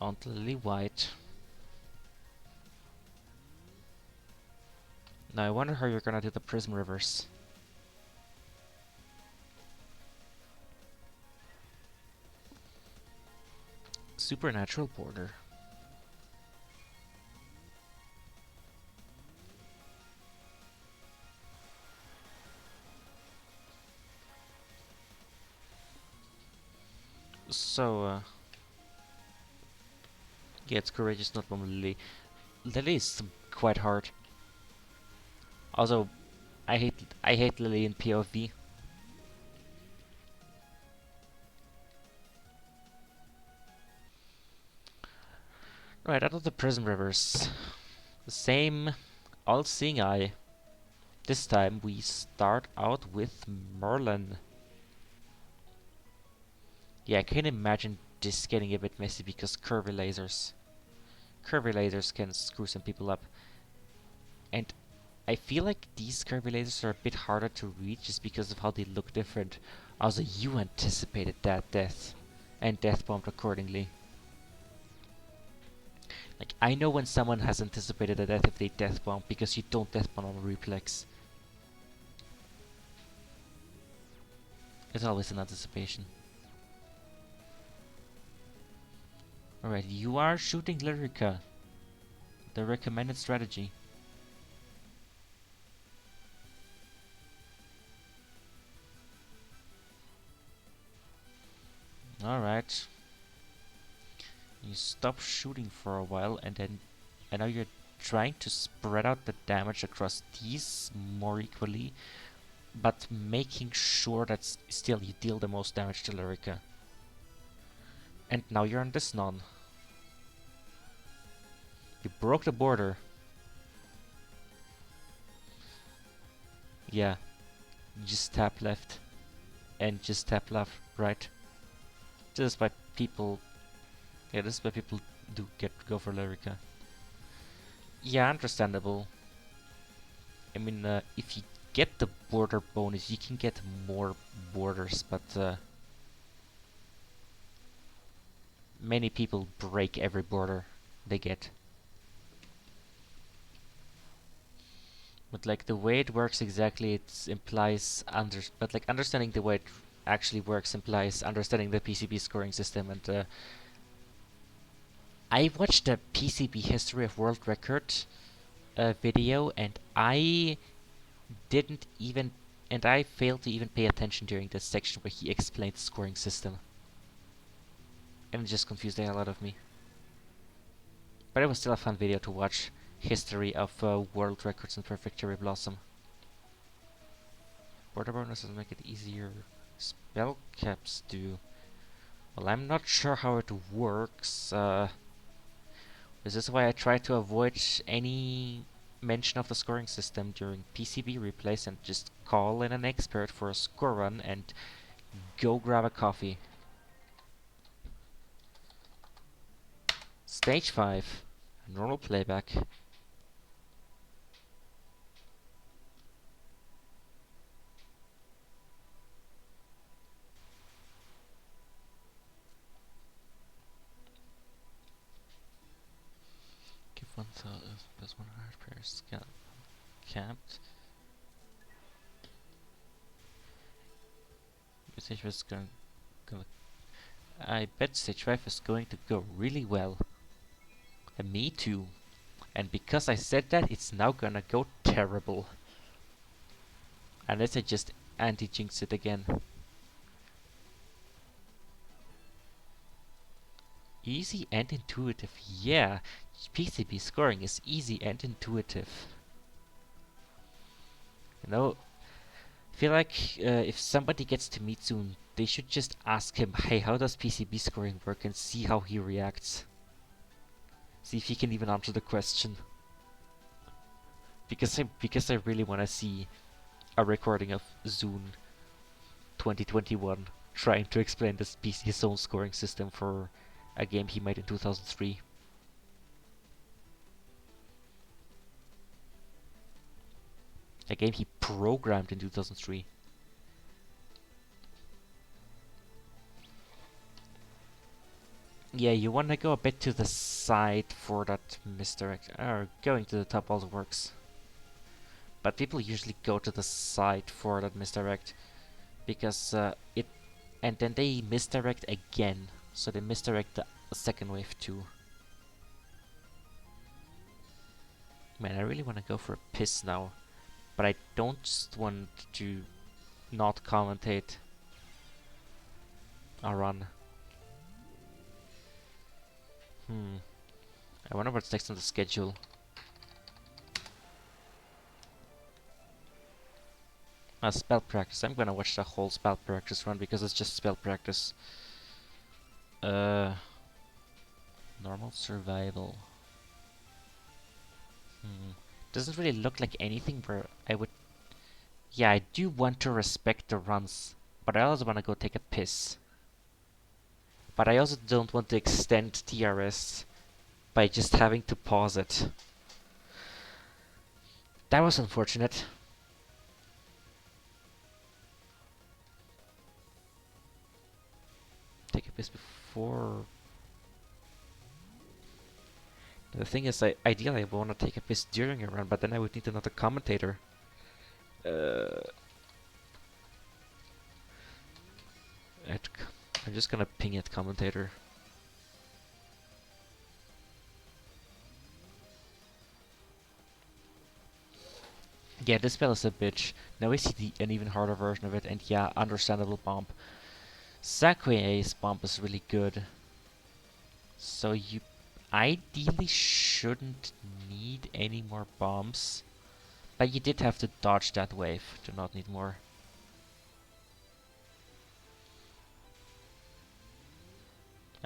On to Lily White. Now I wonder how you're gonna do the prism reverse. Supernatural border. So, yeah, it's courageous, not normal Lily. Lily is quite hard. Also, I hate Lily in POV. Right, out of the prism rivers. The same all-seeing eye. This time we start out with Merlin. Yeah, I can imagine this getting a bit messy because curvy lasers. Curvy lasers can screw some people up. And I feel like these curvy lasers are a bit harder to reach just because of how they look different. Also, you anticipated that death and death bombed accordingly. Like, I know when someone has anticipated a death if they death bomb because you don't death bomb on a reflex. It's always an anticipation. Alright, you are shooting Lyrica. The recommended strategy. Alright. You stop shooting for a while and now you're trying to spread out the damage across these more equally, but making sure that still you deal the most damage to Lyrica. And now you're on this non. You broke the border. Yeah. You just tap left. And just tap left, right. This is why people... Yeah, this is why people do go for Lyrica. Yeah, understandable. I mean, if you get the border bonus, you can get more borders, but many people break every border they get. But like the way it works exactly, it implies but like understanding the way it actually works implies understanding the PCB scoring system. And I watched the PCB history of world record video, and I didn't even, and I failed to even pay attention during this section where he explained the scoring system, and it just confused the hell out of me. But it was still a fun video to watch. History of world records in Perfect Cherry Blossom. Border bonuses make it easier. Spell caps do. Well, I'm not sure how it works. This is why I try to avoid any mention of the scoring system during PCB replays and just call in an expert for a score run and go grab a coffee. Stage 5. Normal playback. Give 1,000 plus 100 pairs capped. Stage 5 is gonna I bet stage 5 is going to go really well. And me too. And because I said that, it's now gonna go terrible. Unless I just anti-jinx it again. Easy and intuitive. Yeah, PCB scoring is easy and intuitive. You know, I feel like if somebody gets to meet soon, they should just ask him, hey, how does PCB scoring work, and see how he reacts. See if he can even answer the question. Because I really want to see a recording of Zune 2021 trying to explain his own scoring system for a game he made in 2003. A game he programmed in 2003. Yeah, you wanna go a bit to the side for that misdirect. Going to the top also works. But people usually go to the side for that misdirect because and then they misdirect again, so they misdirect the second wave too. Man, I really want to go for a piss now, but I don't just want to not commentate a run. I wonder what's next on the schedule. Spell practice. I'm gonna watch the whole spell practice run because it's just spell practice. Normal survival. Doesn't really look like anything where I would... Yeah, I do want to respect the runs, but I also want to go take a piss. But I also don't want to extend TRS by just having to pause it. That was unfortunate. Take a piss before... The thing is, ideally I want to take a piss during a run, but then I would need another commentator. I'm just gonna ping at commentator. Yeah, this spell is a bitch. Now we see an even harder version of it, and yeah, understandable bomb. Sakuei's bomb is really good. So you ideally shouldn't need any more bombs. But you did have to dodge that wave to not need more.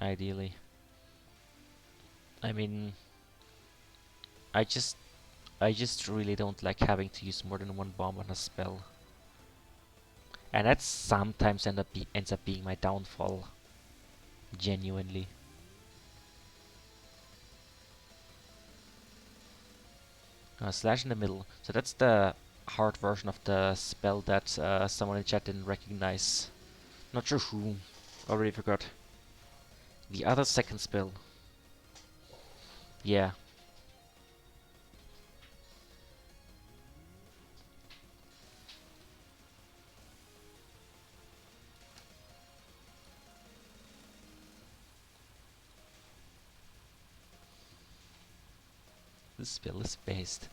Ideally. I mean, I just I just really don't like having to use more than one bomb on a spell. And that sometimes ends up being my downfall. Genuinely. Slash in the middle. So that's the hard version of the spell that someone in chat didn't recognize. Not sure who. Already forgot. The other second spell. Yeah. This spell is based.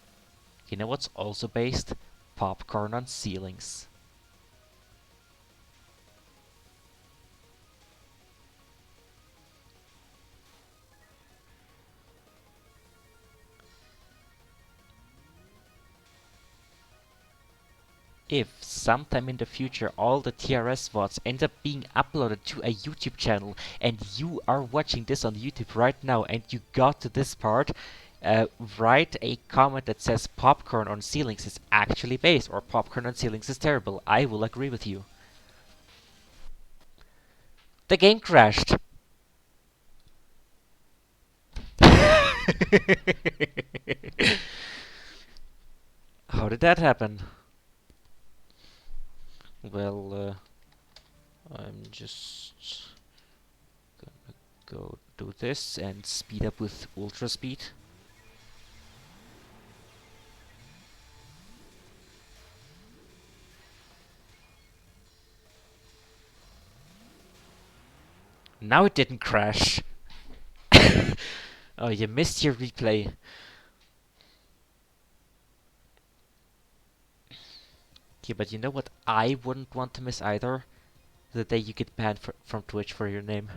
You know what's also based? Popcorn on ceilings. If sometime in the future all the TRS VODs end up being uploaded to a YouTube channel and you are watching this on YouTube right now and you got to this part, write a comment that says popcorn on ceilings is actually based or popcorn on ceilings is terrible. I will agree with you. The game crashed. How did that happen? Well, I'm just gonna go do this and speed up with ultra speed. Now it didn't crash. Oh, you missed your replay. Okay, but you know what I wouldn't want to miss either? The day you get banned from Twitch for your name.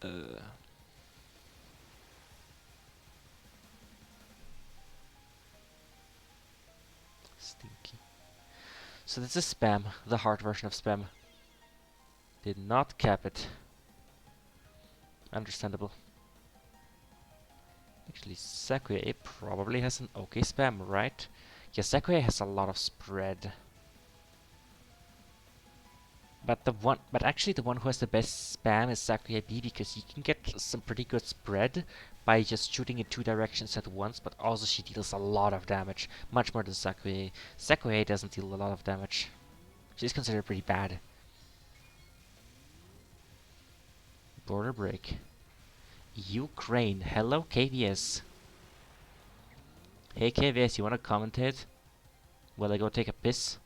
Uh, Stinky. So this is spam, the hard version of spam. Did not cap it. Understandable. Actually, Sakuya probably has an okay spam, right? Yeah, Sakuya has a lot of spread. But actually the one who has the best spam is Sakuya B because he can get some pretty good spread by just shooting in two directions at once, but also she deals a lot of damage, much more than Sakuya. Sakuya doesn't deal a lot of damage. She's considered pretty bad. Border break. Ukraine. Hello, KVS. Hey, KVS, you wanna commentate? While I go take a piss?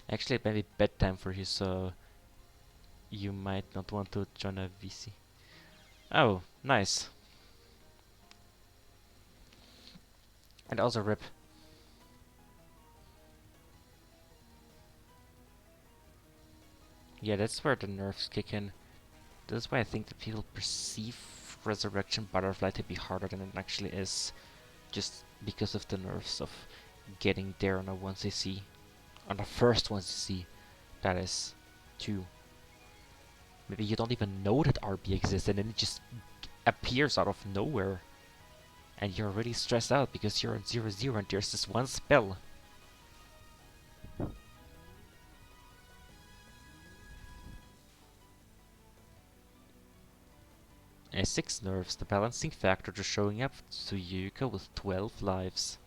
Actually, it might be bedtime for you, so you might not want to join a VC. Oh, nice. And also rip. Yeah, that's where the nerfs kick in. That's why I think that people perceive Resurrection Butterfly to be harder than it actually is. Just because of the nerfs of getting there on a 1cc. On the first 1cc, that is. 2. Maybe you don't even know that RB exists and then it just appears out of nowhere. And you're really stressed out because you're on 0-0 and there's this one spell. A6 nerfs the balancing factor to showing up to Yuka with 12 lives.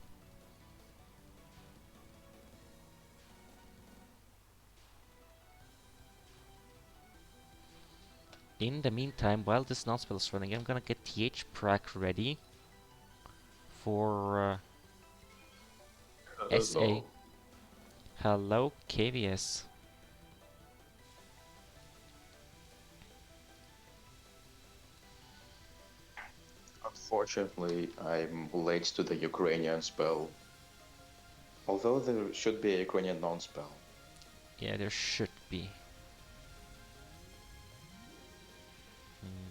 In the meantime, while this non-spell is running, I'm gonna get TH Prac ready for SA. Hello. Hello, KVS. Unfortunately, I'm late to the Ukrainian spell, although there should be a Ukrainian non-spell. Yeah, there should be. Hmm.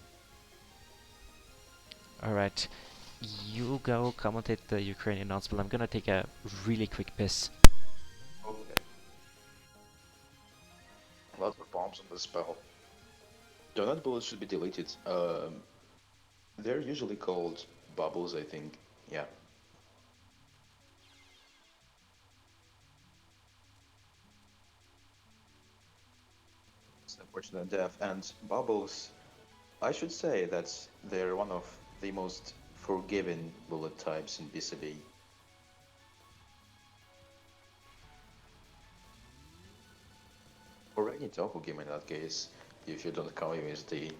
Alright, you go commentate the Ukrainian announcement. I'm gonna take a really quick piss. Okay. A lot of bombs on the spell. Donut bullets should be deleted. They're usually called bubbles, I think. Yeah, it's an unfortunate death. And bubbles, I should say that they're one of the most forgiving bullet types in BCB. Or any Touhou game in that case, if you don't count USD.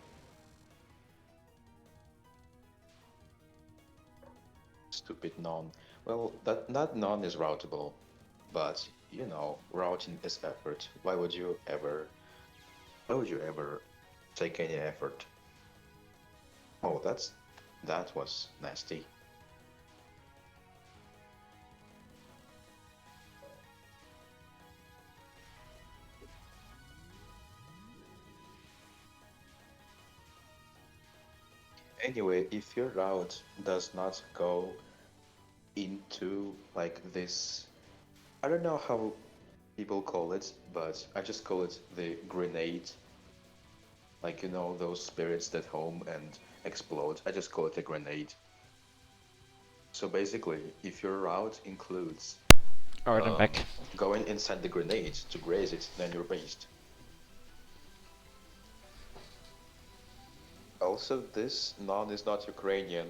Stupid non. Well, that non is routable, but you know, routing is effort. Why would you ever take any effort? Oh, that was nasty. Anyway, if your route does not go into like this, I don't know how people call it, but I just call it the grenade. Like, you know, those spirits that home and explode. I just call it a grenade. So basically, if your route includes Alright, I'm back. going inside the grenade to graze it, then you're based. Also, this non is not Ukrainian.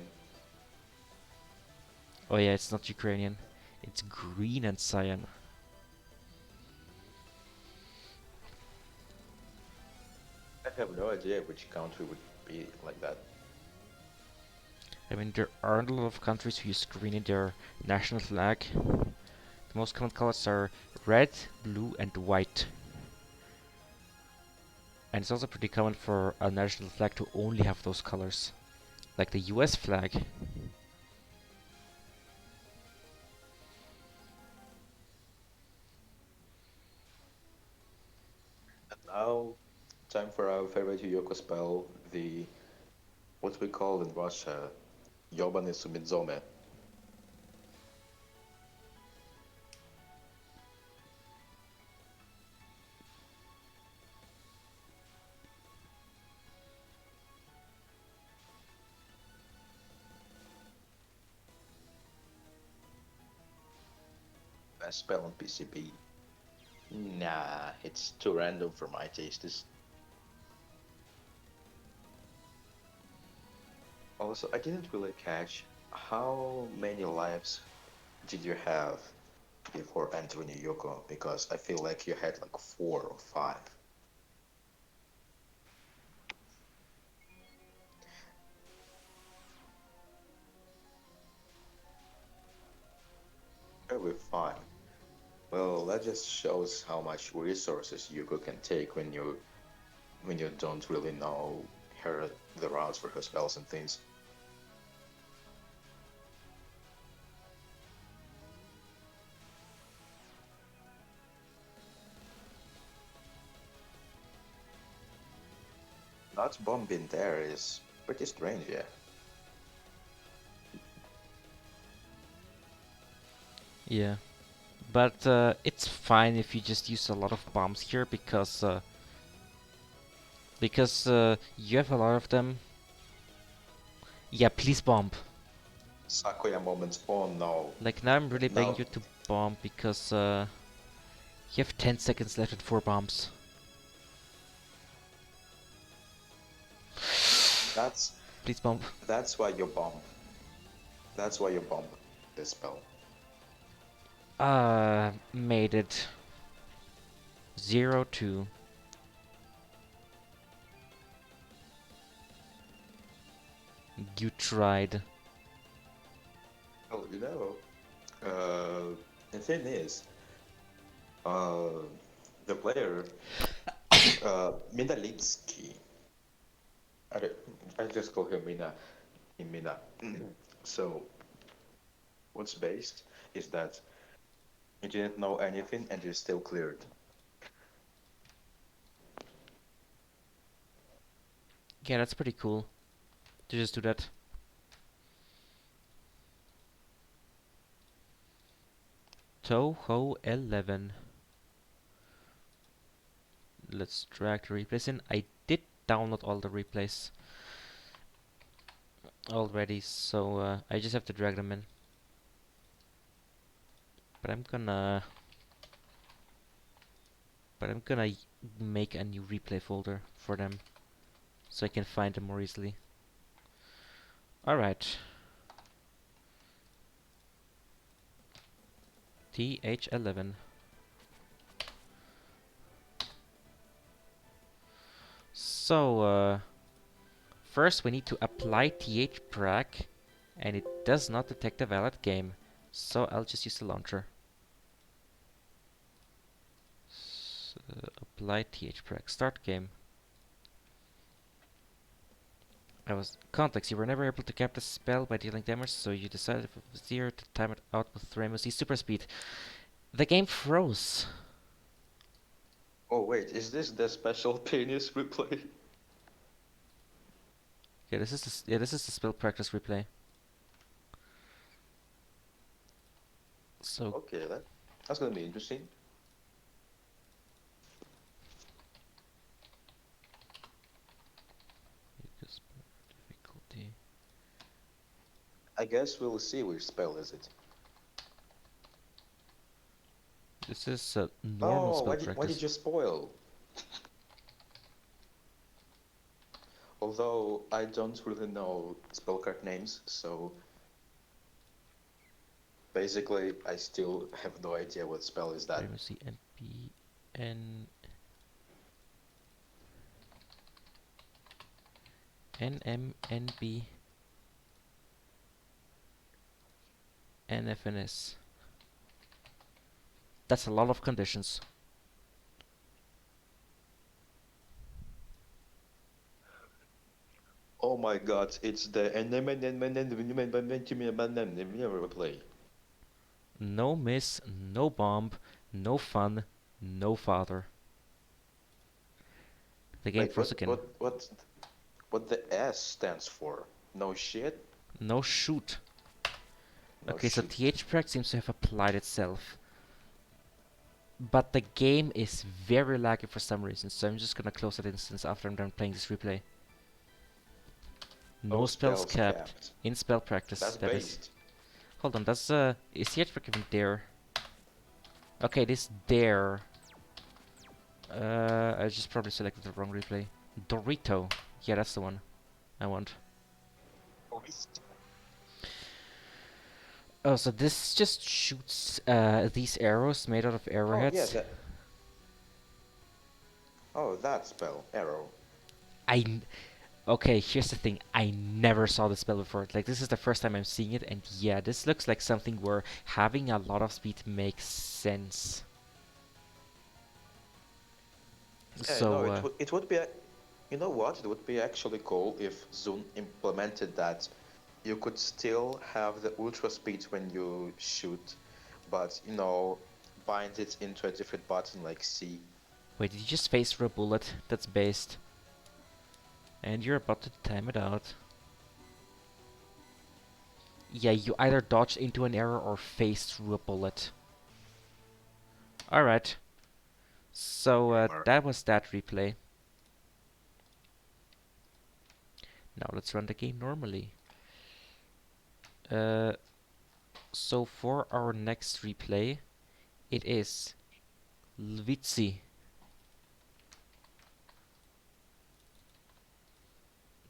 Oh yeah, it's not Ukrainian. It's green and cyan. I have no idea which country would be like that. I mean, there aren't a lot of countries who use green in their national flag. The most common colors are red, blue, and white. And it's also pretty common for a national flag to only have those colors. Like the US flag. And now, time for our favorite Yoko spell, the what we call in Russia, Yobany Sumidзоме. Best spell on PCB. Nah, it's too random for my tastes. Also, I didn't really catch how many lives did you have before entering Yoko? Because I feel like you had like 4 or 5. Very fine. Well, that just shows how much resources Yuko can take when you don't really know her the routes for her spells and things. Not bombing there is pretty strange, yeah. Yeah. But it's fine if you just use a lot of bombs here because you have a lot of them. Yeah, please bomb. Sakuya moments. Oh no. Like now I'm really begging Now you to bomb because you have 10 seconds left with 4 bombs. that's Please bomb. that's why you bomb. That's why you bomb this spell. Made it. 0-2. You tried. Well, you know, uh, The thing is, uh, the player, Mindalitsky, I, don't- I just call him Mina. So what's based is that you didn't know anything and you still cleared. Yeah, that's pretty cool to just do that. Touhou 11. Let's drag the replays in. I did download all the replays already, so I just have to drag them in. But I'm gonna make a new replay folder for them so I can find them more easily. Alright. TH11. So, first we need to apply thprac, and it does not detect a valid game. So I'll just use the launcher. Apply thprac. Start game. I was context. You were never able to cap the spell by dealing damage, so you decided with Vizier to time it out with Ramusi super speed. The game froze. Oh wait, is this the special penis replay? Yeah, this is the spell practice replay. So Okay, that's gonna be interesting. difficulty. I guess we'll see which spell is it. This is a normal Oh, spell why did practice. you spoil? Although I don't really know spell card names, so basically I still have no idea what spell is that. Ramusi NP N NMNB NFNS. That's a lot of conditions. Oh my god, it's the replay. No miss, no bomb, no fun, no father. The game Wait, froze again. what the S stands for? No shit? No shoot. No Okay, so shoot. THPrec seems to have applied itself. But the game is very laggy for some reason, so I'm just gonna close that instance after I'm done playing this replay. No No spells spells capped. capped. In spell practice, That's that is. based. Hold on, that's is THPrec even there? Okay, this there. I just probably selected the wrong replay. Dorito. Yeah, that's the one I want. Oh, so this just shoots these arrows made out of Oh yeah, arrowheads. that. Oh, that spell, arrow. Okay, here's the thing. I never saw the spell before. Like, this is the first time I'm seeing it, and yeah, this looks like something where having a lot of speed makes sense. Yeah, no, So, it would be. You know what? It would be actually cool if Zoom implemented that. You could still have the ultra speed when you shoot, but bind it into a different button like C. wait, did you just face through a bullet that's based? And you're about to time it out. Yeah, you either dodged into an arrow or faced through a bullet. Alright, so Gamer. that was that replay. Now let's run the game normally. Uh, so for our next replay, it is Lvitsi.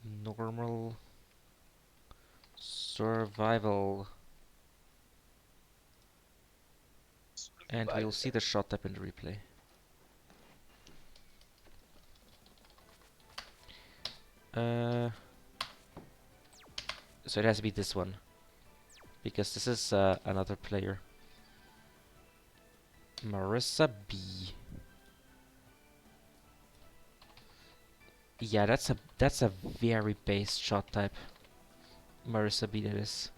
Normal survival. And we'll see the shot up in the replay. Uh, so it has to be this one. Because this is another player. Marissa B. Yeah, that's a very base shot type. Marissa B that is.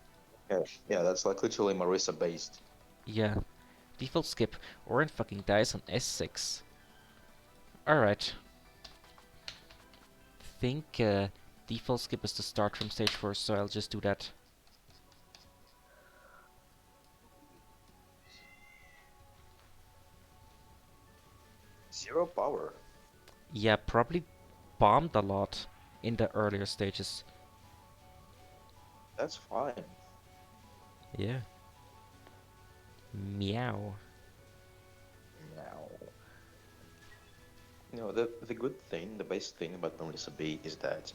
Yeah, yeah, that's like literally Marisa based. Yeah. Default skip. Orin fucking dies on S6. Alright. Think default skip is to start from stage 4, so I'll just do that. Zero power. Yeah, probably bombed a lot in the earlier stages. That's fine. Yeah. Meow. Now, the good thing, the best thing about Marisa B is that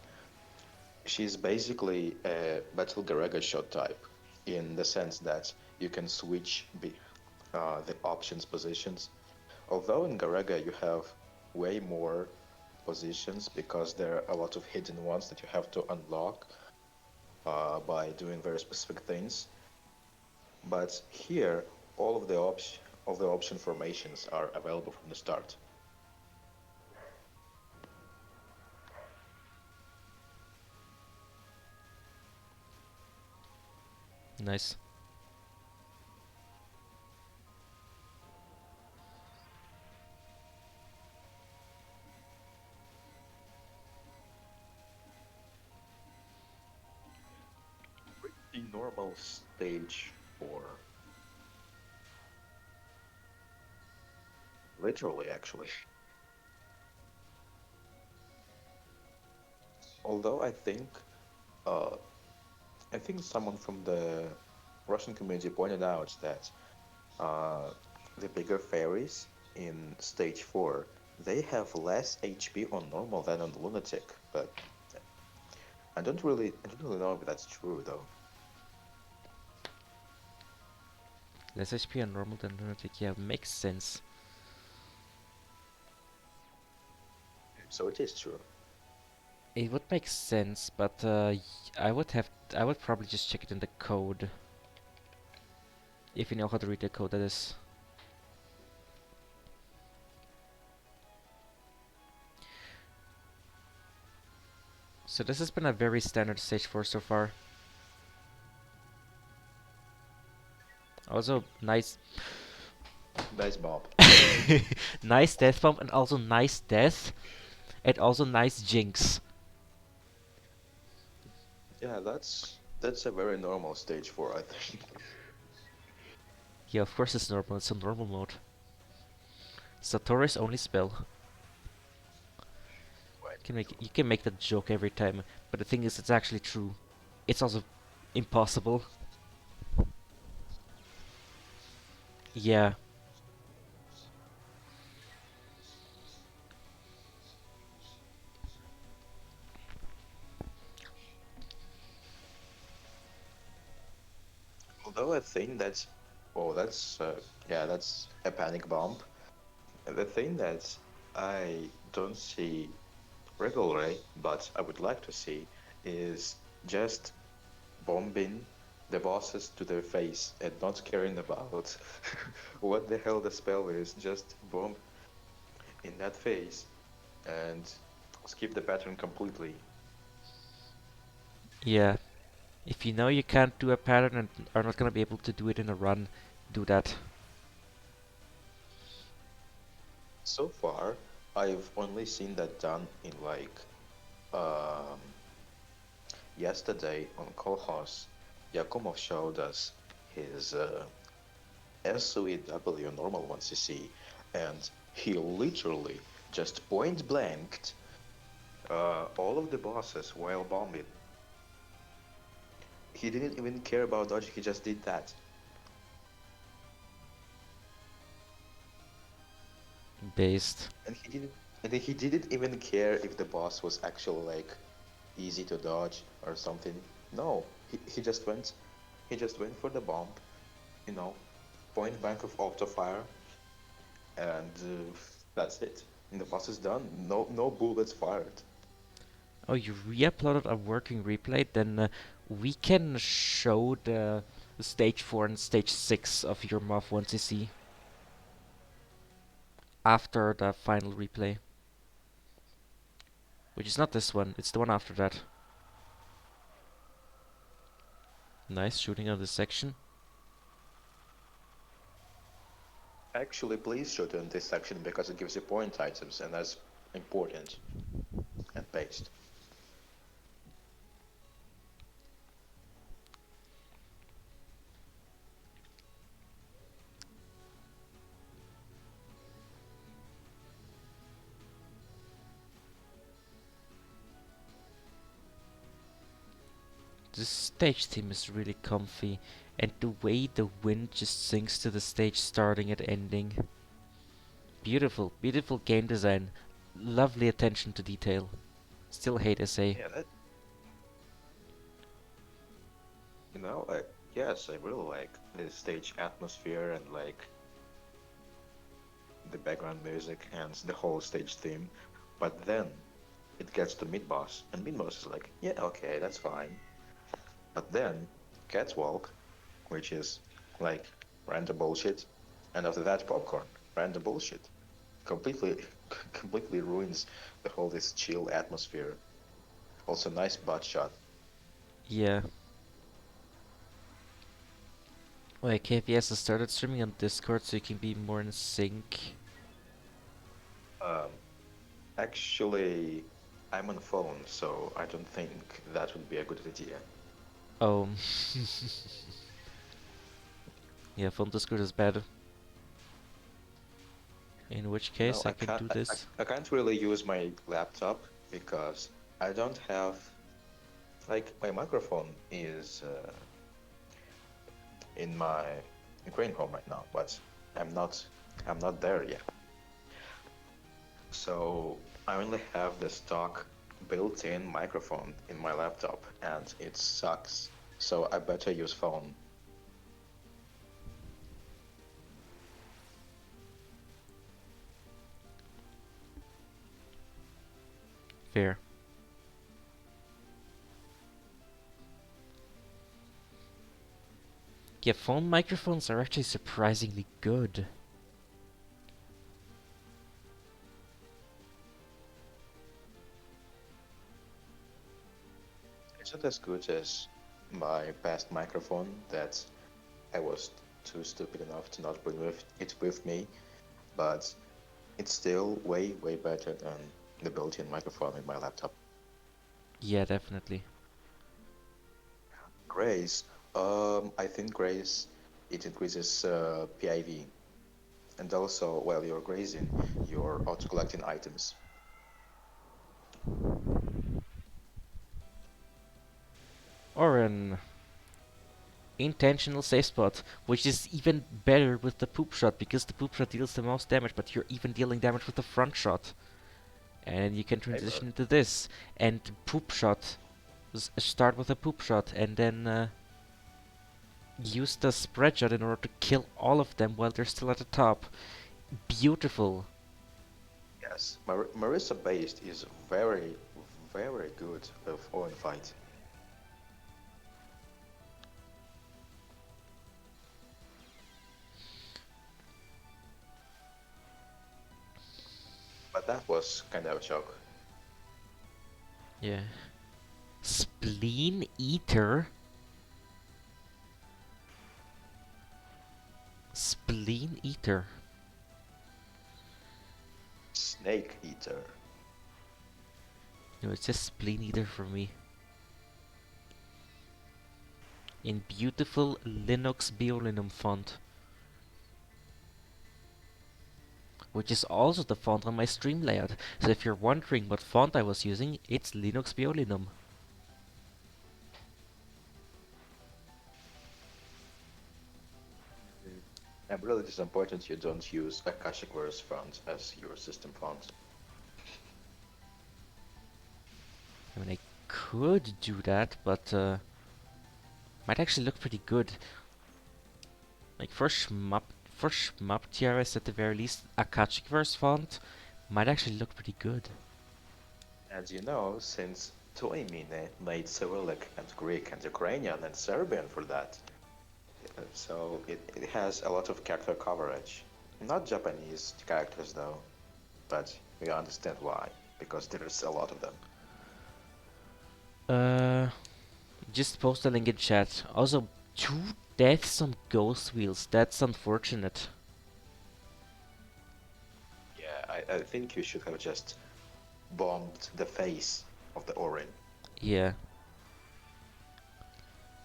she's basically a Battle Garaga shot type, in the sense that you can switch the options positions. Although in Garaga you have way more positions because there are a lot of hidden ones that you have to unlock by doing very specific things. But here, all of the option formations are available from the start. Nice. The normal stage 4, literally actually. Although uh, I think someone from the Russian community pointed out that uh, the bigger fairies in stage 4, they have less HP on normal than on lunatic, but I don't really know if that's true though. Less HP on normal than lunatic. Yeah, makes sense. So it is true. It would make sense, but I would probably just check it in the code. If you know how to read the code, that is. So this has been a very standard stage 4 so far. Also, nice. Nice Bob. Nice death bomb, and also nice death, and also nice jinx. Yeah, that's a very normal stage 4, I think. Yeah, of course it's normal, it's a normal mode. Satori's only spell. You can make that joke every time, but the thing is, it's actually true. It's also impossible. Yeah. Although I think that's, oh, yeah, that's a panic bomb. The thing that I don't see regularly, but I would like to see, is just bombing the bosses to their face and not caring about what the hell the spell is. Just bomb in that face and skip the pattern completely. Yeah. If you know you can't do a pattern and are not gonna be able to do it in a run, do that. So far, I've only seen that done in like um, yesterday on Kolhos. Yakumov showed us his SOEW normal 1cc, and he literally just point blanked all of the bosses while bombing. He didn't even care about dodging, he just did that. Based. And he didn't even care if the boss was actually like easy to dodge or something. No, he just went for the bomb, you know, point blank of auto fire, and that's it. And the boss is done. No bullets fired. Oh, you re-uploaded a working replay? Then we can show the stage 4 and stage 6 of your MOV 1cc. after the final replay, which is not this one. It's the one after that. Nice shooting on this section. Actually, please shoot in this section because it gives you point items, and that's important and based. This stage theme is really comfy, and the way the wind just sinks to the stage starting and ending. Beautiful, beautiful game design. Lovely attention to detail. Still hate SA. Yeah, that like yes, I really like the stage atmosphere and like the background music and the whole stage theme. But then it gets to mid boss, and mid boss is like, yeah, okay, that's fine. But then catwalk, which is like random bullshit, and after that popcorn, random bullshit, completely completely ruins the whole this chill atmosphere. Also, nice butt shot. Yeah. Wait, KPS has started streaming on Discord so you can be more in sync. Um, Actually, I'm on phone, so I don't think that would be a good idea. Oh. Yeah, phone Discord is bad. In which No, case I can do this. I can't really use my laptop because I don't have like my microphone is in my Ukraine home right now, but I'm not I'm not there yet. So I only have the stock built-in microphone in my laptop, and it sucks. So I better use phone. Fair. Yeah, phone microphones are actually surprisingly good. It's not as good as my past microphone that I was too stupid enough to not bring it with me, but it's still way better than the built-in microphone in my laptop. Yeah, definitely. Grace, I think Grace, it increases PIV, and also while you're grazing, you're auto-collecting items. Or an intentional safe spot, which is even better with the poop shot because the poop shot deals the most damage, but you're even dealing damage with the front shot. And you can Neighbor. transition into this and poop shot. Start with a poop shot and then use the spread shot in order to kill all of them while they're still at the top. Beautiful. Yes, Marissa based is very good with Owen fight. But that was kind of a shock. Yeah. Spleen Eater. Spleen Eater. Snake Eater. No, it's just Spleen Eater for me. In beautiful Linux Biolinum font, which is also the font on my stream layout. So if you're wondering what font I was using, it's Linux Biolinum. I'm really disappointed you don't use Akashic Verse font as your system font. I mean, I could do that, but might actually look pretty good. Like for shmup TRS at the very least, Akashic Verse font might actually look pretty good. As you know, since Toimine made Cyrillic and Greek and Ukrainian and Serbian for that, so it has a lot of character coverage. Not Japanese characters though, but we understand why, because there's a lot of them. Uh, just post a link in chat. Also, 2 deaths on Ghost Wheels. That's unfortunate. Yeah, I think you should have just bombed the face of the Orin. Yeah.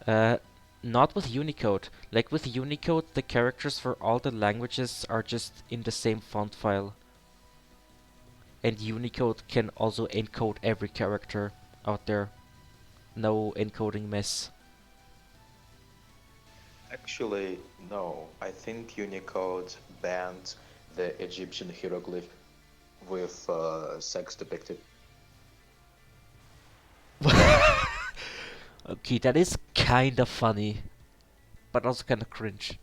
Uh, not with Unicode. Like with Unicode, the characters for all the languages are just in the same font file. And Unicode can also encode every character out there. No encoding mess. Actually, no. I think Unicode banned the Egyptian hieroglyph with sex depicted. Okay, that is kinda funny, but also kinda cringe.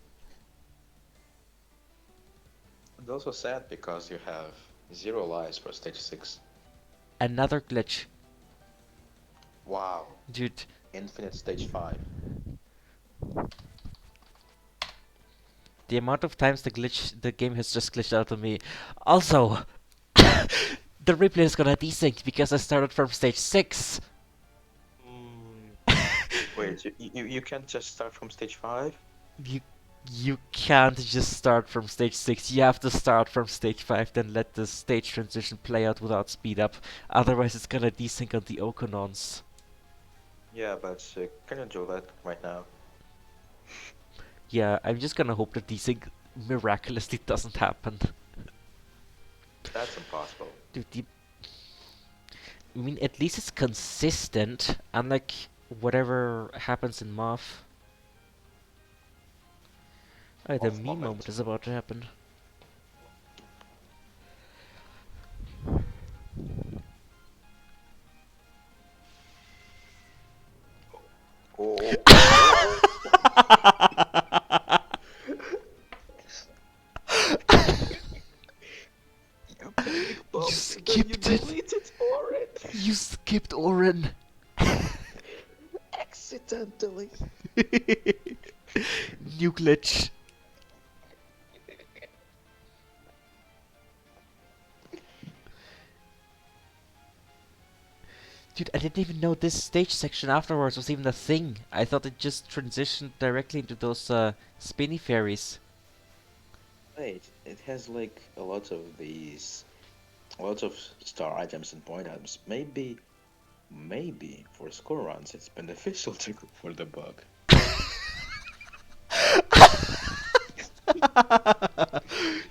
And also sad because you have 0 lives for stage 6. Another glitch. Wow. Dude, Infinite stage 5. the amount of times the game has just glitched out on me. Also, the replay is gonna desync because I started from stage 6. Mm. Wait, you can't just start from stage 5? You you can't just start from stage 6. You have to start from stage 5, then let the stage transition play out without speed up. Otherwise, it's gonna desync on the Okonons. Yeah, but can you do that right now? Yeah, I'm just gonna hope that desync miraculously doesn't happen. That's impossible. Dude, I mean, at least it's consistent, unlike whatever happens in Moth. Oh, the Off meme moment moment. is about to happen. Oh, oh, you panic You bombed and then you skipped it! deleted Orin You skipped Oren! accidentally. New glitch. Dude, I didn't even know this stage section afterwards was even a thing. I thought it just transitioned directly into those spinny fairies. Wait, it has like a lot of star items and point items. Maybe for score runs it's beneficial to go for the bug.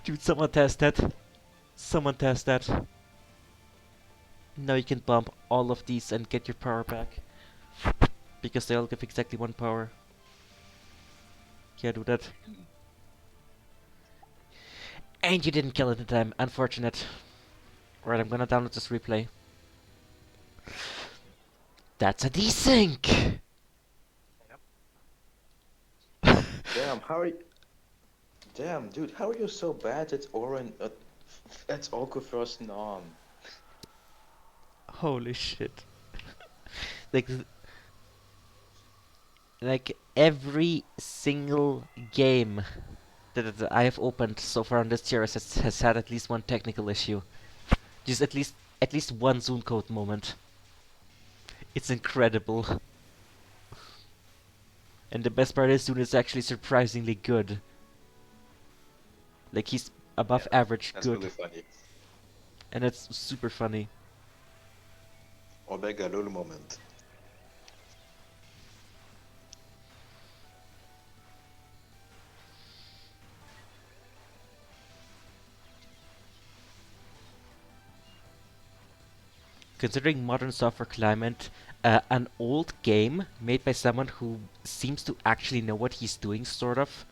Dude, someone test that. Someone test that. Now you can bump all of these and get your power back. Because they all give exactly 1 power. Yeah, do that. And you didn't kill it in time. Unfortunate. Right, I'm gonna download this replay. That's a desync! Damn, how are you? Damn, dude, how are you so bad at Orin at Okufrost Non? Holy shit. like, like every single game that I have opened so far on this series has had at least one technical issue. Just at least one Zoom code moment. It's incredible. And the best part is Zoom is actually surprisingly good. Like he's Yeah, above average that's really good. funny. And it's super funny. Omega Lul moment. Considering modern software climate, an old game made by someone who seems to actually know what he's doing, sort of,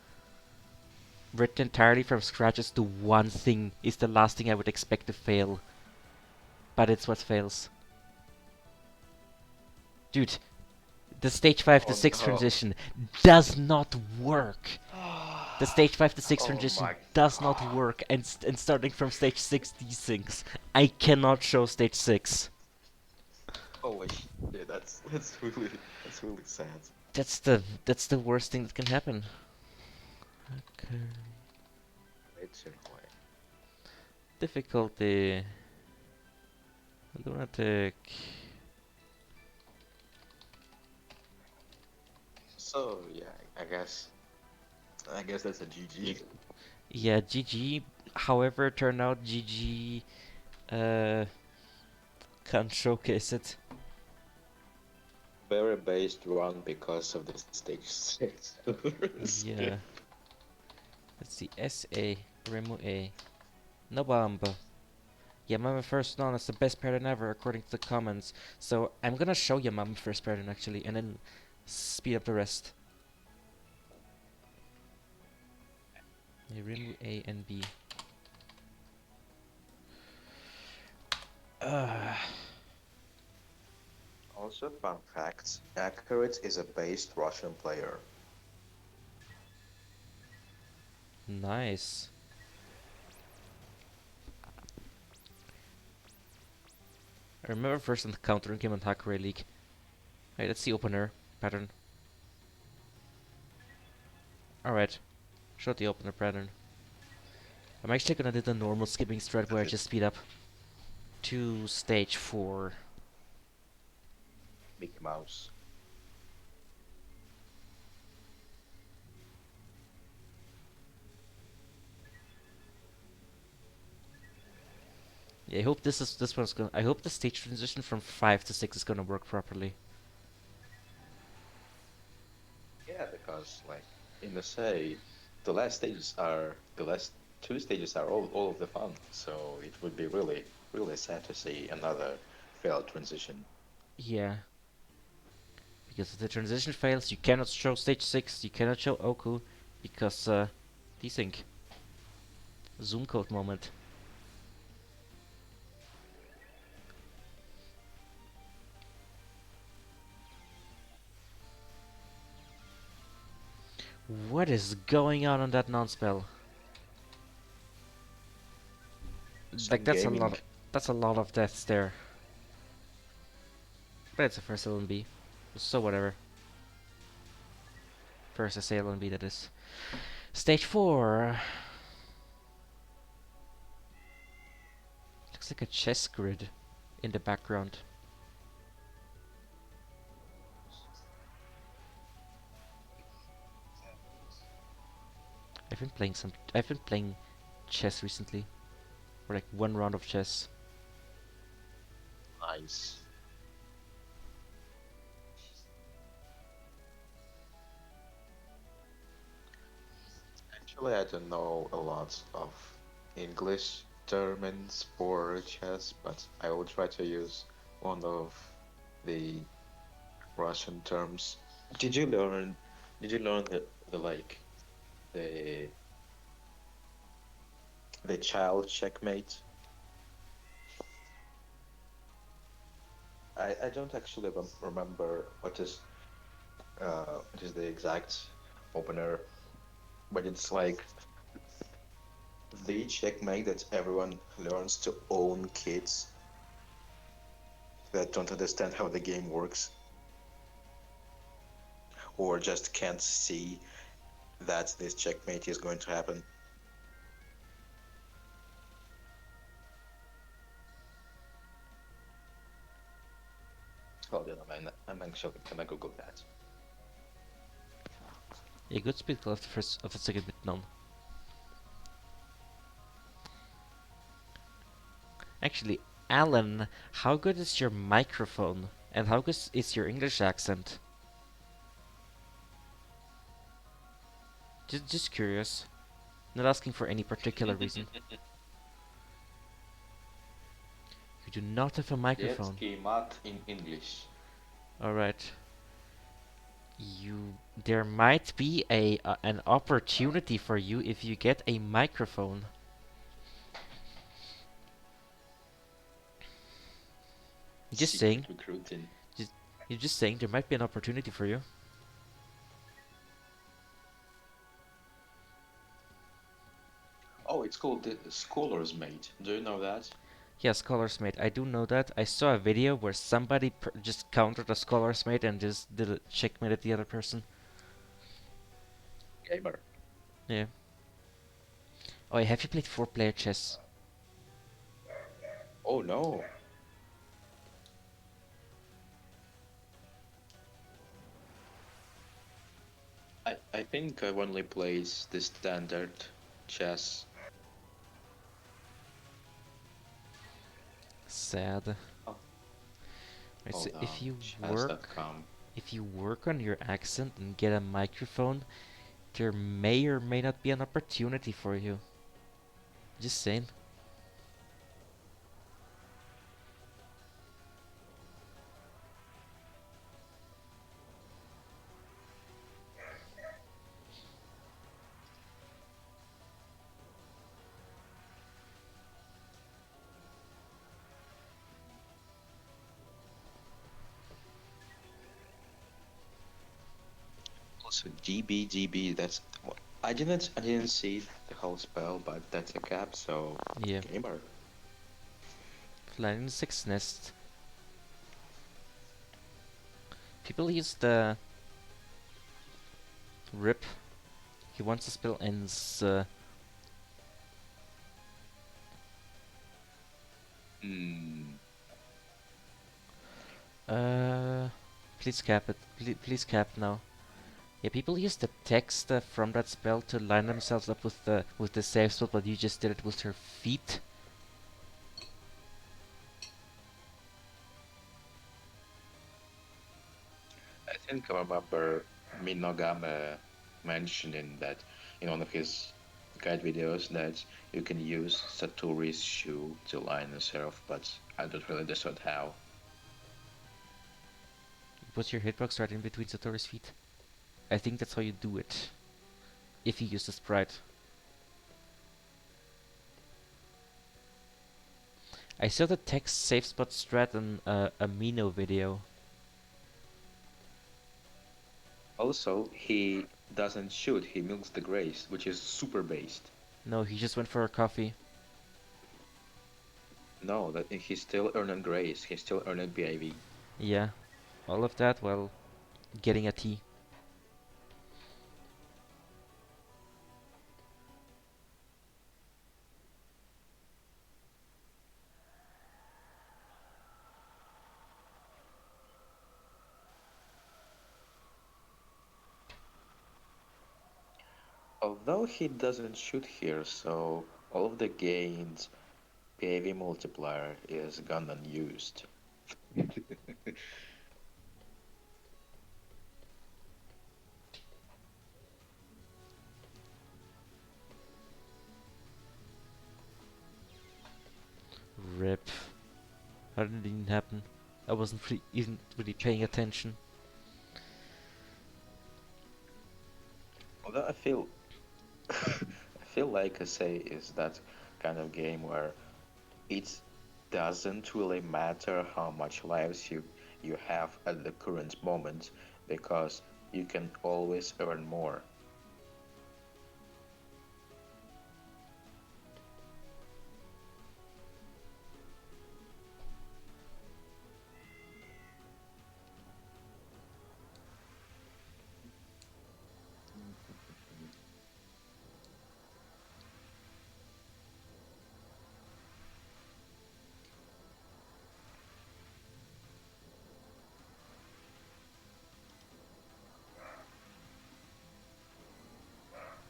written entirely from scratch is the one thing, is the last thing I would expect to fail. But it's what fails. Dude, the stage 5 to Oh 6 no. transition does not work. The stage 5 to 6 Oh transition my does not god. work, and starting from stage 6 desyncs. I cannot show stage 6. Holy shit, that's really sad. That's the worst thing that can happen. Okay. It's in Hawaii. Difficulty. Lunatic. So yeah, I guess that's a GG. Yeah, GG. However, turned out GG can't showcase it. Very based run because of the stage 6 Yeah. skip. Let's see. SA. Remu A. No bomb. Yamame First Known is the best pattern ever, according to the comments. So I'm gonna show Yamame First pattern actually, and then speed up the rest. Yeah, Remu A and B. Uh, Also, fun fact, Accurate is a based Russian player. nice. I remember first encountering him on Hackaway League. Alright, that's the opener pattern. Alright, show the opener pattern. I'm actually gonna do the normal skipping strat where I just speed up to stage 4. Mickey Mouse. Yeah, I hope this one's gonna. I hope the stage transition from 5 to 6 is gonna work properly. Yeah, because like in the say, the last two stages are all of the fun. So it would be really sad to see another failed transition. Yeah, because if the transition fails, you cannot show stage 6, you cannot show Oku, because desync. Zoom code moment. What is going on that non-spell? Like Some gaming. that's a lot of deaths there. But it's a first LNB, so whatever. First SA LNB that is. Stage 4. Looks like a chess grid in the background. I've been playing chess recently, or like one round of chess. Nice. Actually, I don't know a lot of English terms for chess, but I will try to use one of the Russian terms. Did you learn? Did you learn the like the the child checkmate? I don't actually remember what is the exact opener, but it's like the checkmate that everyone learns to own kids that don't understand how the game works or just can't see that this checkmate is going to happen. Hold on, I'm actually gonna Google that. A good speed call of the second bit none. Actually, Alan, how good is your microphone? And how good is your English accent? Just curious. Not asking for any particular reason. You do not have a microphone. Детский мат in English. Alright. There might be an opportunity for you if you get a microphone. Just saying. Secret recruiting. Just, you're just saying there might be an opportunity for you. Oh, it's called the Scholar's Mate. Do you know that? Yeah, Scholar's Mate. I do know that. I saw a video where somebody just countered a Scholar's Mate and just did a checkmate at the other person. Gamer. Yeah. Oh, have you played four-player chess? Oh no. I think I've only played the standard chess. Sad. Oh, Right, so hold on. Chess.com. if you work on your accent and get a microphone, there may or may not be an opportunity for you. Just saying. Also, GB. That's I didn't see the whole spell, but that's a cap. So Yeah. gamer. Flying in the sixth nest. People use the rip. He wants the spell ends. Hmm. Uh, please cap it. Please cap now. Yeah, people use the text from that spell to line themselves up with the save spot, but you just did it with your feet. I think I remember Minogame mentioning that in one of his guide videos that you can use Satori's shoe to line yourself, but I don't really understand how. Put your hitbox right in between Satori's feet. I think that's how you do it. If you use the sprite. I saw the text save spot strat in a Mino video. Also, he doesn't shoot, he milks the grace, which is super based. No, he just went for a coffee. No, that he's still earning grace, he's still earning BIV. Yeah, all of that while getting a tea. Although he doesn't shoot here, so all of the gains BIV multiplier is gone unused. Rip. How did it even happen? I wasn't even really paying attention. Although I feel like I say is that kind of game where it doesn't really matter how much lives you have at the current moment because you can always earn more.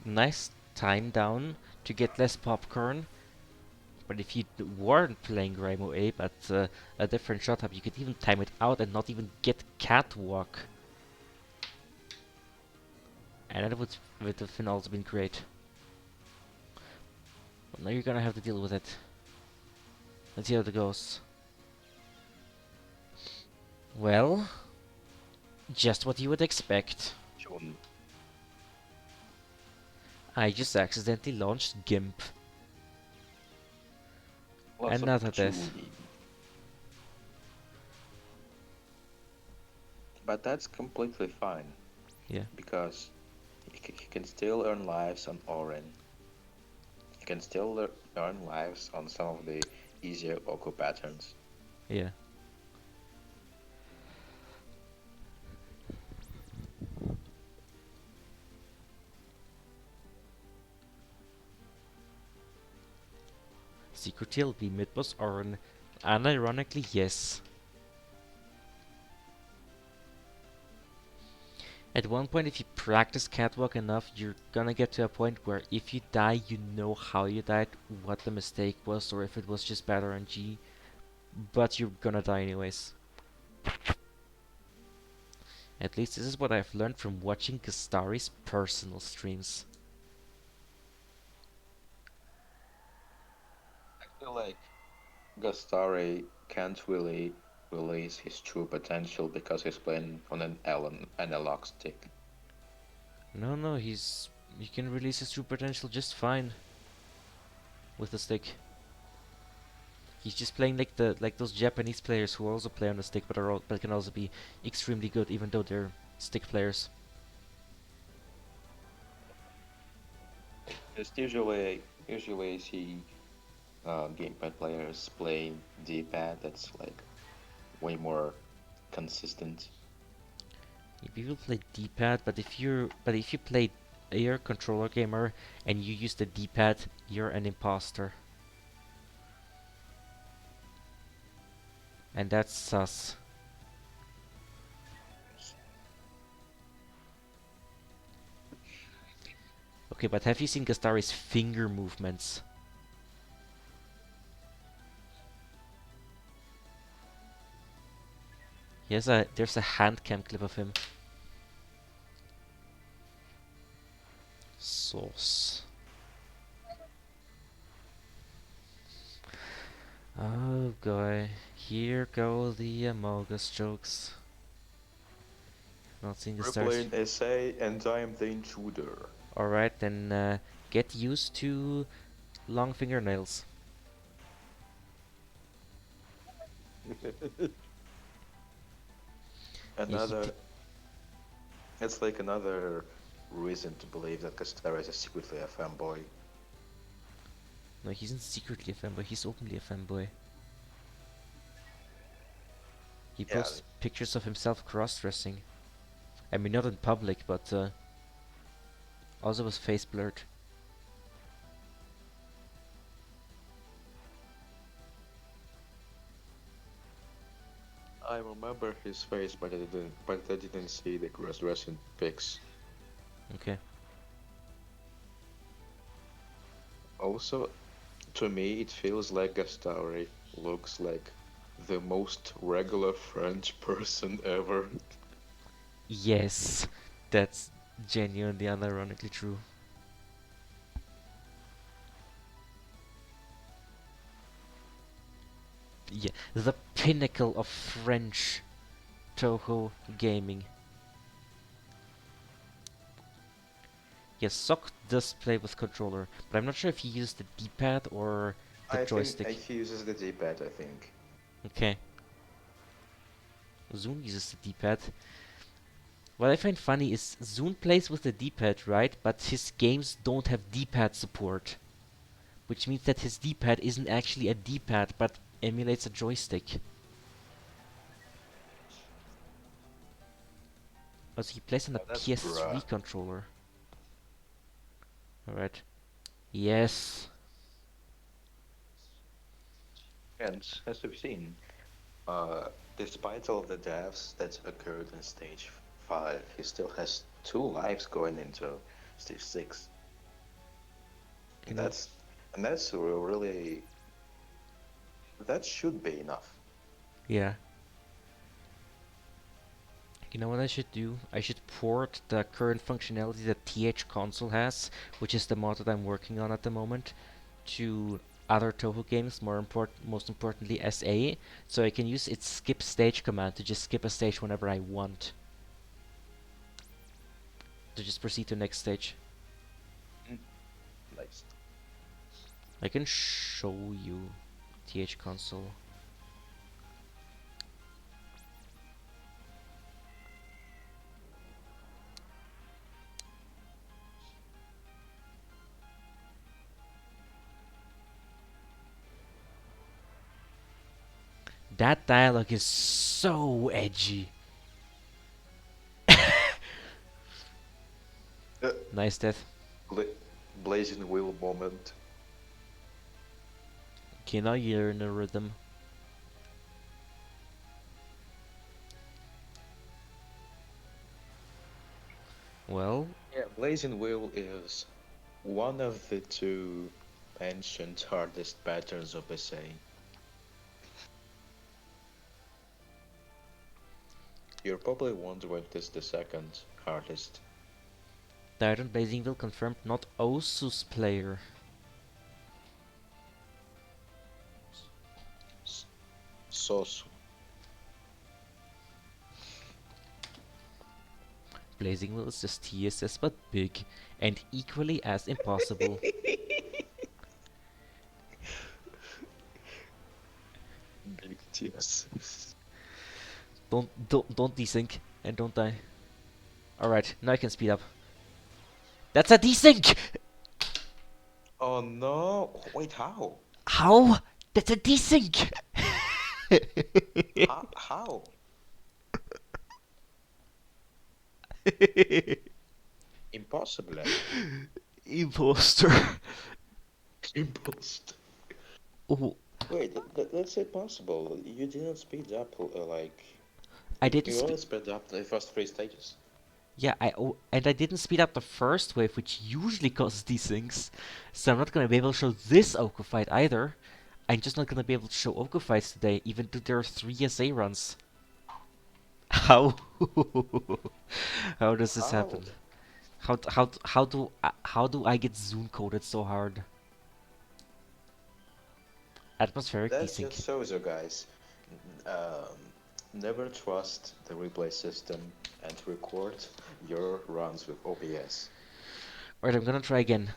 Nice time down to get less popcorn. But if you weren't playing Rainbow Ape at a different shot up, you could even time it out and not even get catwalk. And that would have also been great. But now you're gonna have to deal with it. Let's see how it goes. Well, just what you would expect. June. I just accidentally launched GIMP. Lots And of not at this. June. But that's completely fine Yeah, because he can still earn lives on Orin. He can still earn lives on some of the easier Oko patterns. yeah. Secret TLB mid-boss Arn. Unironically, yes. At one point, if you practice catwalk enough, you're gonna get to a point where if you die, you know how you died, what the mistake was, or if it was just bad RNG, but you're gonna die anyways. At least this is what I've learned from watching Gastari's personal streams. I feel like Gastare can't really release his true potential because he's playing on an analog stick. No, he can release his true potential just fine with the stick. He's just playing like those Japanese players who also play on the stick, but can also be extremely good, even though they're stick players. Just usually I see gamepad players playing D-pad that's like way more consistent. Yeah, people play D-pad, but if you play you're a controller gamer and you use the D-pad, you're an imposter, and that's sus. Okay, but have you seen Gastari's finger movements? There's a hand cam clip of him. Sauce. Oh boy, here go the Amogus jokes. Not seeing the We're stars. playing SA and I'm the intruder. Alright, then get used to long fingernails. Yeah, Another, it's like another reason to believe that Castera is secretly a fanboy. no, he's not secretly a fanboy, he's openly a fanboy. He Yeah, posts pictures of himself cross-dressing. I mean, not in public, but also with face blurred. I remember his face, but I didn't see the cross-dressing pics. Okay. Also, to me, it feels like Gastari looks like the most regular French person ever. Yes, that's genuinely unironically true. Yeah, the pinnacle of French Touhou gaming. Yes, Sok does play with controller, but I'm not sure if he used the D-pad or the I think joystick. he uses the D-pad, I think. Okay, Zoom uses the D-pad. What I find funny is Zoom plays with the D-pad, right? But his games don't have D-pad support, which means that his D-pad isn't actually a D-pad, but emulates a joystick. Also, he plays on a Oh, that's bruh. PS3 controller. Alright. Yes. And as we've seen, uh, despite all the deaths that occurred in stage 5, he still has 2 lives going into stage 6. You And know, that's really that should be enough. yeah. You know what I should do? I should port the current functionality that TH Console has, which is the mod that I'm working on at the moment, to other Touhou games, most importantly SA, so I can use its skip stage command to just skip a stage whenever I want. To just proceed to next stage. Nice. I can show you TH Console. That dialogue is so edgy. Uh, Nice death. blazing wheel moment. Okay, now you're in a rhythm. Well, Yeah, Blazing Wheel is one of the two ancient hardest patterns of SA. You're probably wondering if this is the second hardest. Titan Blazingville confirmed not Osus player. S- Sosu. Blazingville is just TSS but big, and equally as impossible. Big TS. Don't desync and don't die. Alright, now I can speed up. That's a desync! Oh no! Wait, how? How? That's a desync! How? Impossible. Imposter. Impost. Oh, Wait, that's impossible. You didn't speed up, like, I didn't you speed. only sped up the first three stages. Yeah, and I didn't speed up the first wave, which usually causes these things. So I'm not gonna be able to show this Oko fight either. I'm just not gonna be able to show Oko fights today, even though there are 3 SA runs. How? How does this How? happen? How do I get Zoom coded so hard? Atmospheric That desync. just shows you guys. Um, Never trust the replay system and record your runs with OBS. Alright, I'm gonna try again.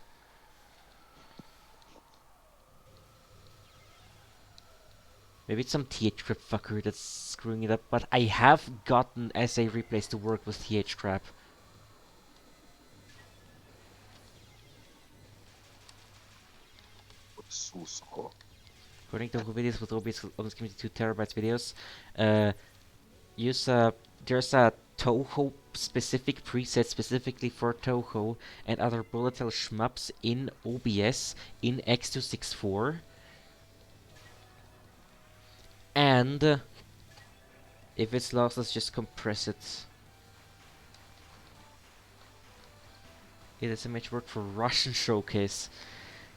Maybe it's some TH crap fucker that's screwing it up, but I have gotten SA replays to work with TH crap. Susko. According to videos with OBS almost give me 2 terabytes videos. Uh, use there's a Touhou specific preset specifically for Touhou and other bullet hell shmups in OBS in X264. And if it's lost, let's just compress it. It is a much work for Russian showcase.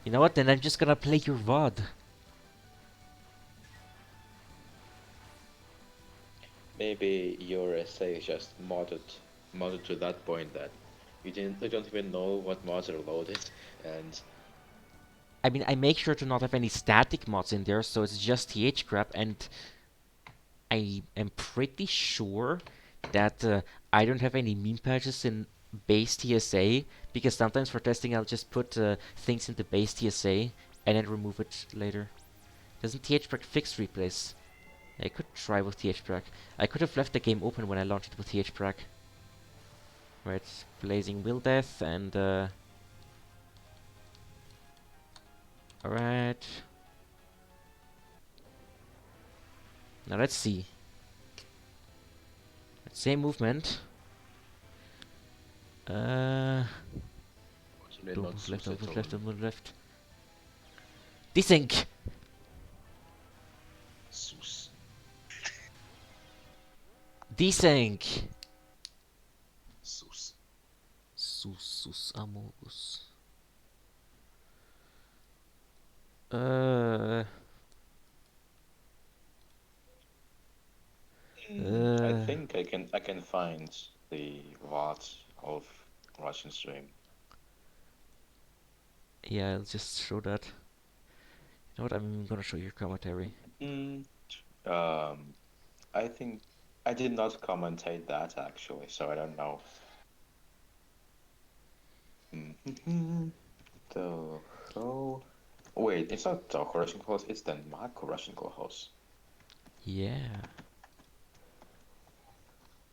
You know what? Then I'm just gonna play your VOD. Maybe your essay is just modded to that point that you don't even know what mods are loaded, and I mean, I make sure to not have any static mods in there, so it's just TH crap, and I am pretty sure that I don't have any meme patches in base TSA, because sometimes for testing I'll just put things into base TSA and then remove it later. Doesn't THPrec fix replays? I could try with THPrec. I could have left the game open when I launched it with THPrec. Right, Blazing Will Death and alright. Now let's see. Same movement. not Don't move left, sus don't at move all. left, don't move left. Desync! Sus. Desync! Sus. Sus Amogus. Uh, I uh, think I can find the VOD of Russian stream. yeah, I'll just show that. You know what? I'm gonna show your commentary. Mm, um, I think I did not commentate that actually, so I don't know. The whole. Wait, it's not Touhou Russian Close, it's the Mako Russian Close. Yeah.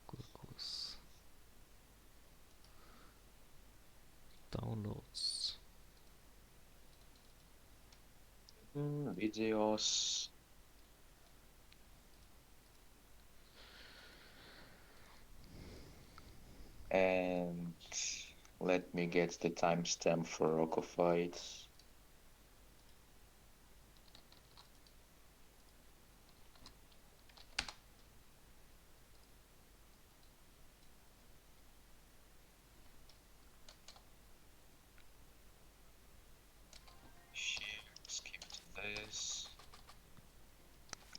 Glucose. Downloads. Videos. And let me get the timestamp for Rocco fights.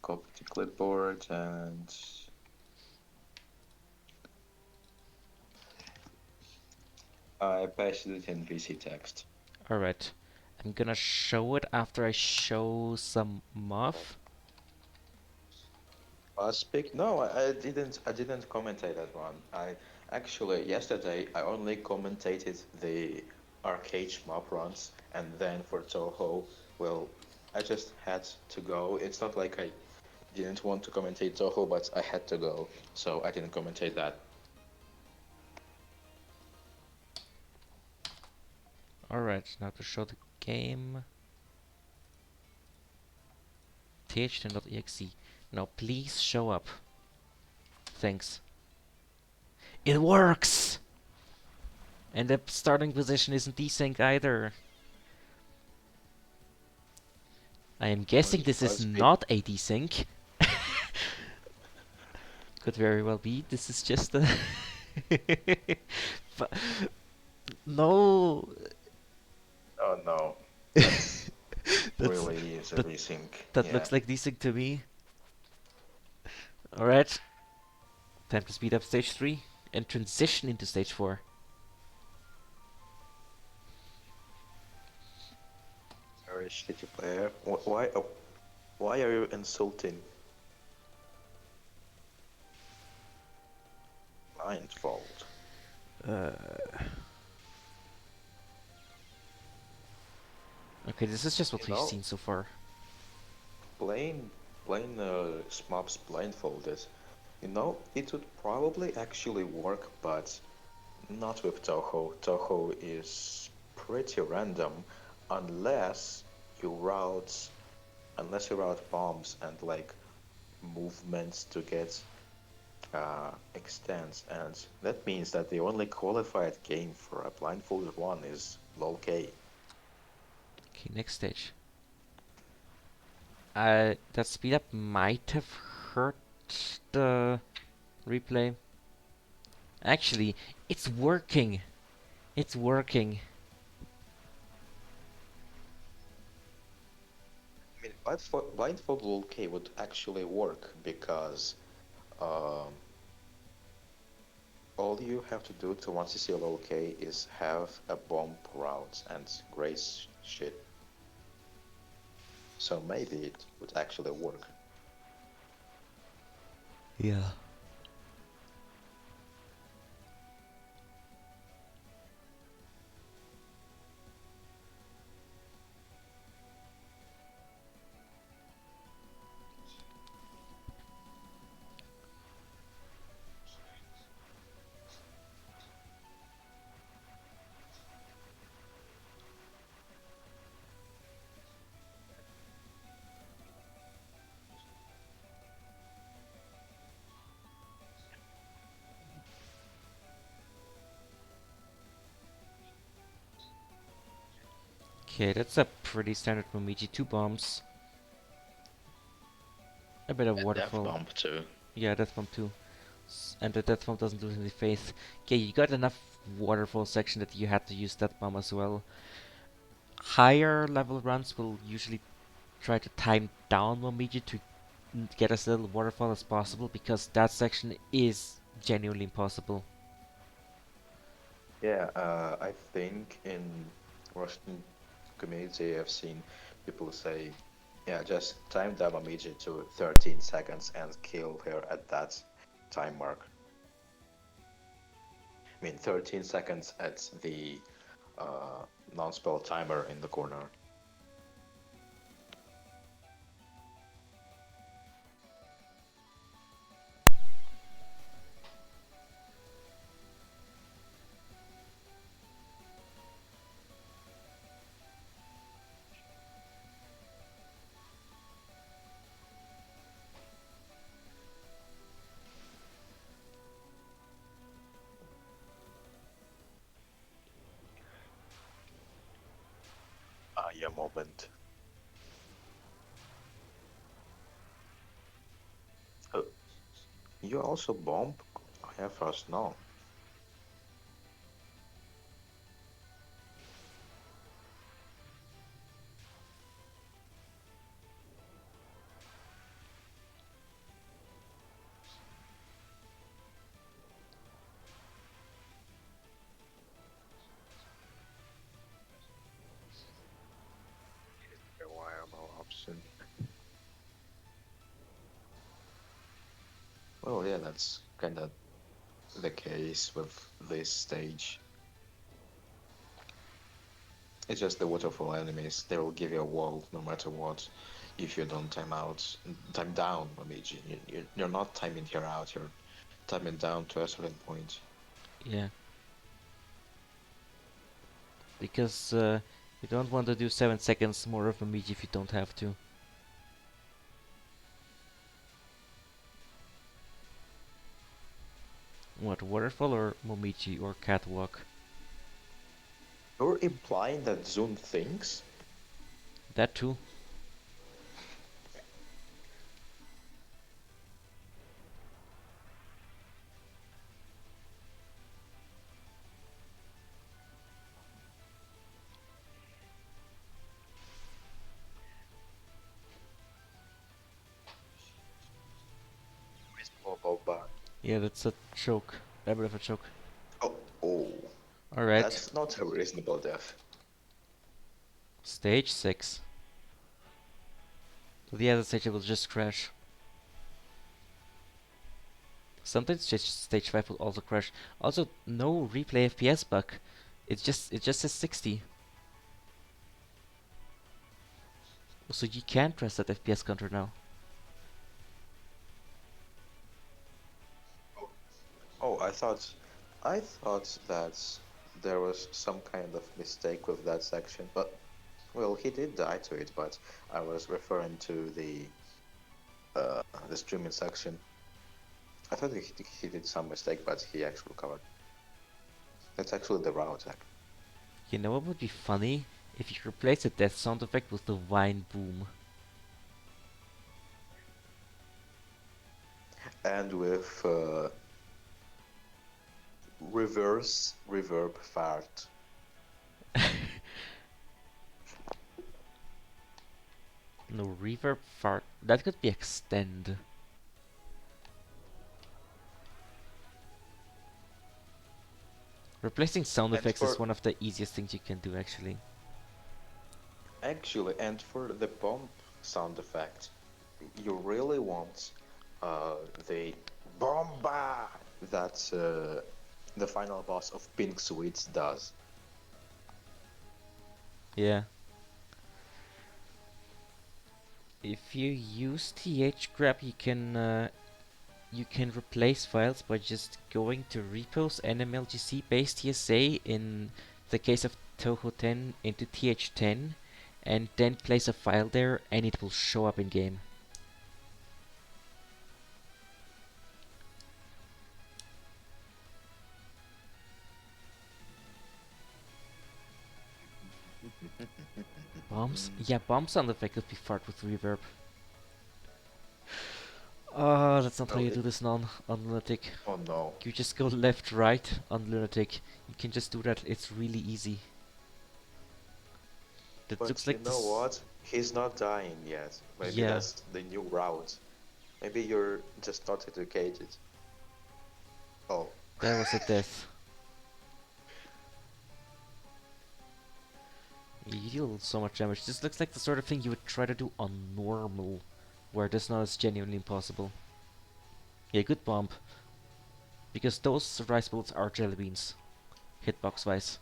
copy the clipboard and I pasted it in VC text. Alright. I'm gonna show it after I show some muff. Speak. No, I didn't. I didn't commentate that one. I actually yesterday I only commentated the arcade shmup runs, and then for Touhou, well, I just had to go. It's not like I didn't want to commentate Touhou, but I had to go, so I didn't commentate that. Alright, now to show the game. th10.exe. Now please show up. Thanks. It works! And the starting position isn't desync either. I am guessing this is Speak. not a desync. Could very well be. This is just a... But no! Oh no, that's That's, really is a that, resync. that Yeah. looks like desync to me. Alright. Time to speed up stage 3 and transition into stage 4. Very shitty player. Why? Why are you insulting blindfold? Okay, this is just what You we've know, seen so far. plain Smops blindfolded. You know, it would probably actually work, but not with Touhou. Touhou is pretty random unless you route unless you route bombs and like movements to get extents, and that means that the only qualified game for a blindfolded one is LOL-K. Okay, next stage. That speed up might have hurt the replay. Actually, it's working. It's working. I mean, blindfold LOL-K would actually work because um, all you have to do to 1cc LOL-K is have a bomb route and grace shit. So maybe it would actually work. Yeah. Okay, that's a pretty standard Momiji. 2 bombs. A bit of A death waterfall. bomb too. Yeah, death bomb too. And the death bomb doesn't lose any faith. Okay, you got enough waterfall section that you had to use that bomb as well. Higher level runs will usually try to time down Momiji to get as little waterfall as possible because that section is genuinely impossible. Yeah, I think in Russian community I've seen people say, yeah, just time Damamiji to 13 seconds and kill her at that time mark. I mean, 13 seconds at the non-spell timer in the corner. Ah, yeah, moment. Oh, you also bomb? I have first known. that's kind of the case with this stage. It's just the waterfall enemies. They will give you a wall no matter what. If you don't time down, Momiji. You're not timing her out. You're timing down to a certain point. Yeah, because you don't want to do 7 seconds more of a meat if you don't have to. What, waterfall or Momiji or catwalk? You're implying that Zune thinks? That too. Boba. Yeah, that's a choke. A bit of a choke. Oh, oh, Alright, that's not a reasonable death. stage 6. The other stage will just crash. Sometimes just stage 5 will also crash. Also, no replay FPS bug. It just says 60. So you can press that FPS counter now. Oh, I thought that there was some kind of mistake with that section, but well, he did die to it. But I was referring to the streaming section. I thought he did some mistake, but he actually recovered. That's actually the route, You know what would be funny? If you replace the death sound effect with the whine boom. and with reverse reverb fart. No reverb fart. That could be extend. Replacing sound And effects is for one of the easiest things you can do actually. and for the bump sound effect, you really want the bomba that the final boss of Pink Sweets does. Yeah. If you use th grab, you can replace files by just going to repos nmlgc base tsa in the case of Touhou 10 into th10 and then place a file there and it will show up in game. Bombs? Yeah, bomb sound effect could be fart with reverb. Oh, that's not how Well, you do this on Lunatic. oh no. You just go left, right on Lunatic. You can just do that. It's really easy. That looks But you like know this. what? He's not dying yet. Maybe Yeah, that's the new route. Maybe you're just not educated. Oh. that was a death. You deal so much damage. This looks like the sort of thing you would try to do on normal, where this now is genuinely impossible. Yeah, good bump. Because those rice bullets are jelly beans, hitbox wise.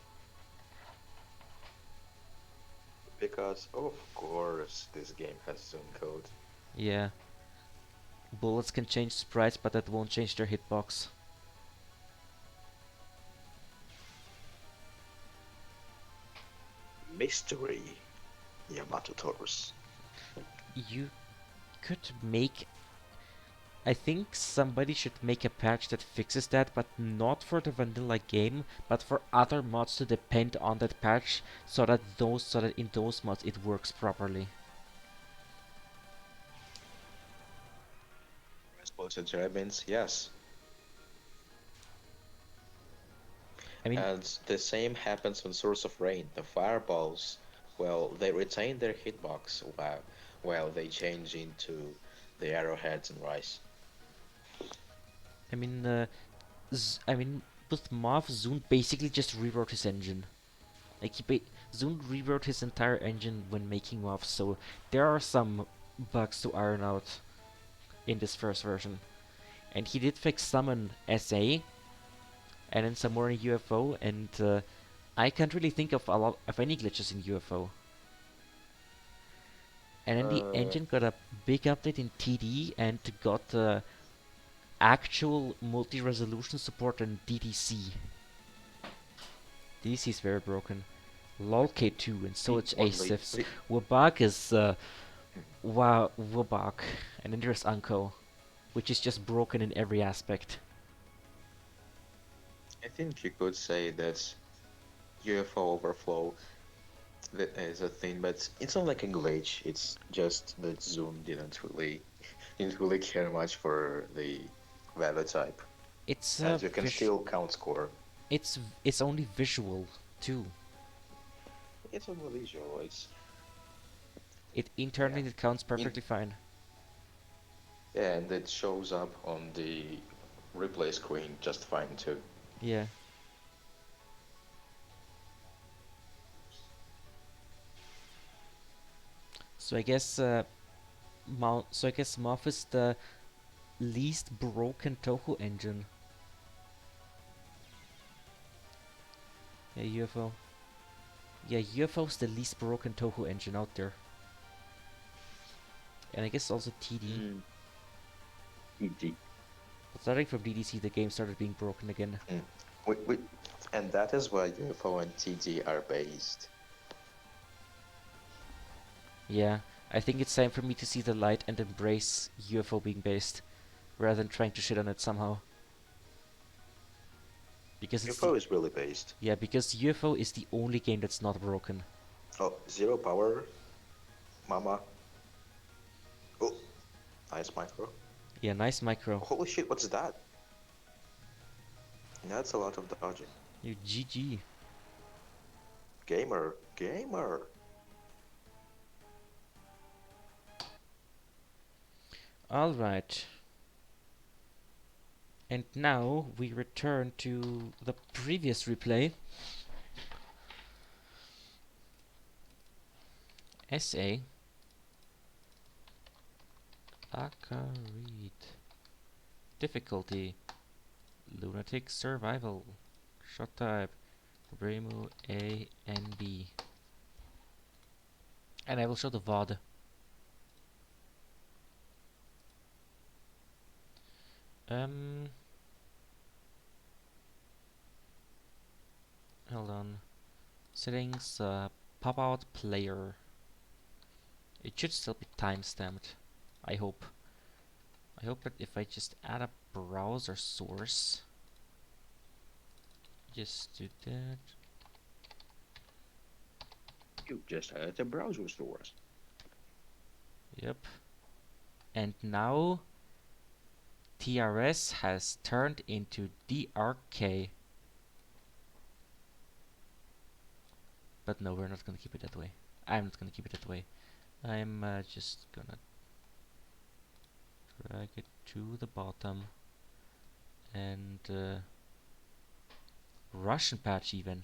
Because of course this game has Zoom code. Yeah, bullets can change sprites, but that won't change their hitbox. Mystery, Yamato Taurus. You could make. I think somebody should make a patch that fixes that, but not for the vanilla game, but for other mods to depend on that patch, so that in those mods it works properly. Explosive dragons, yes. I mean, And the same happens on Source of Rain. The fireballs, well, they retain their hitbox while they change into the arrowheads and rice. I mean, I mean, with Marv, Zune basically just rewrote his engine. Like Zune rewrote his entire engine when making Marv, so there are some bugs to iron out in this first version. And he did fix summon SA and then some more in UFO, and I can't really think of a lot of any glitches in UFO. And then the Uh, engine got a big update in TD and got actual multi-resolution support in DDC. DDC is very broken. LOLK2 and so the it's only ASIFs. the, Wabak is Wabak. And then there's Unko, which is just broken in every aspect. I think you could say that UFO overflow that is a thing, but it's not like a glitch. It's just that Zoom didn't really care much for the value type, It's and you can still count score. it's only visual too. It's only visual. It's It yeah, internally it counts in perfectly fine. yeah, and it shows up on the replay screen just fine too. Yeah. So I guess Moth is the least broken Touhou engine. Yeah, UFO. Yeah, UFO's the least broken Touhou engine out there. And I guess also TD. Mm. ED. But starting from DDC, the game started being broken again. Mm. We, and that is why UFO and TD are based. Yeah, I think it's time for me to see the light and embrace UFO being based, rather than trying to shit on it somehow. Because it's the UFO is really based. yeah, because UFO is the only game that's not broken. Oh, zero power, mama. Oh, nice micro. Yeah, nice micro. Holy shit, what's that? That's a lot of dodging. You GG. Gamer, gamer. All right. And now we return to the previous replay. SA. Akarit. Difficulty. Lunatic Survival. Shot type. Remu A and B. And I will show the VOD. Um, Hold on. Settings, pop out player. It should still be timestamped. I hope. I hope that if I just add a browser source, just do that. You just had a browser source. Yep. And now TRS has turned into DRK. But no, we're not gonna keep it that way. I'm not gonna keep it that way. I'm just gonna drag it to the bottom and Russian patch even.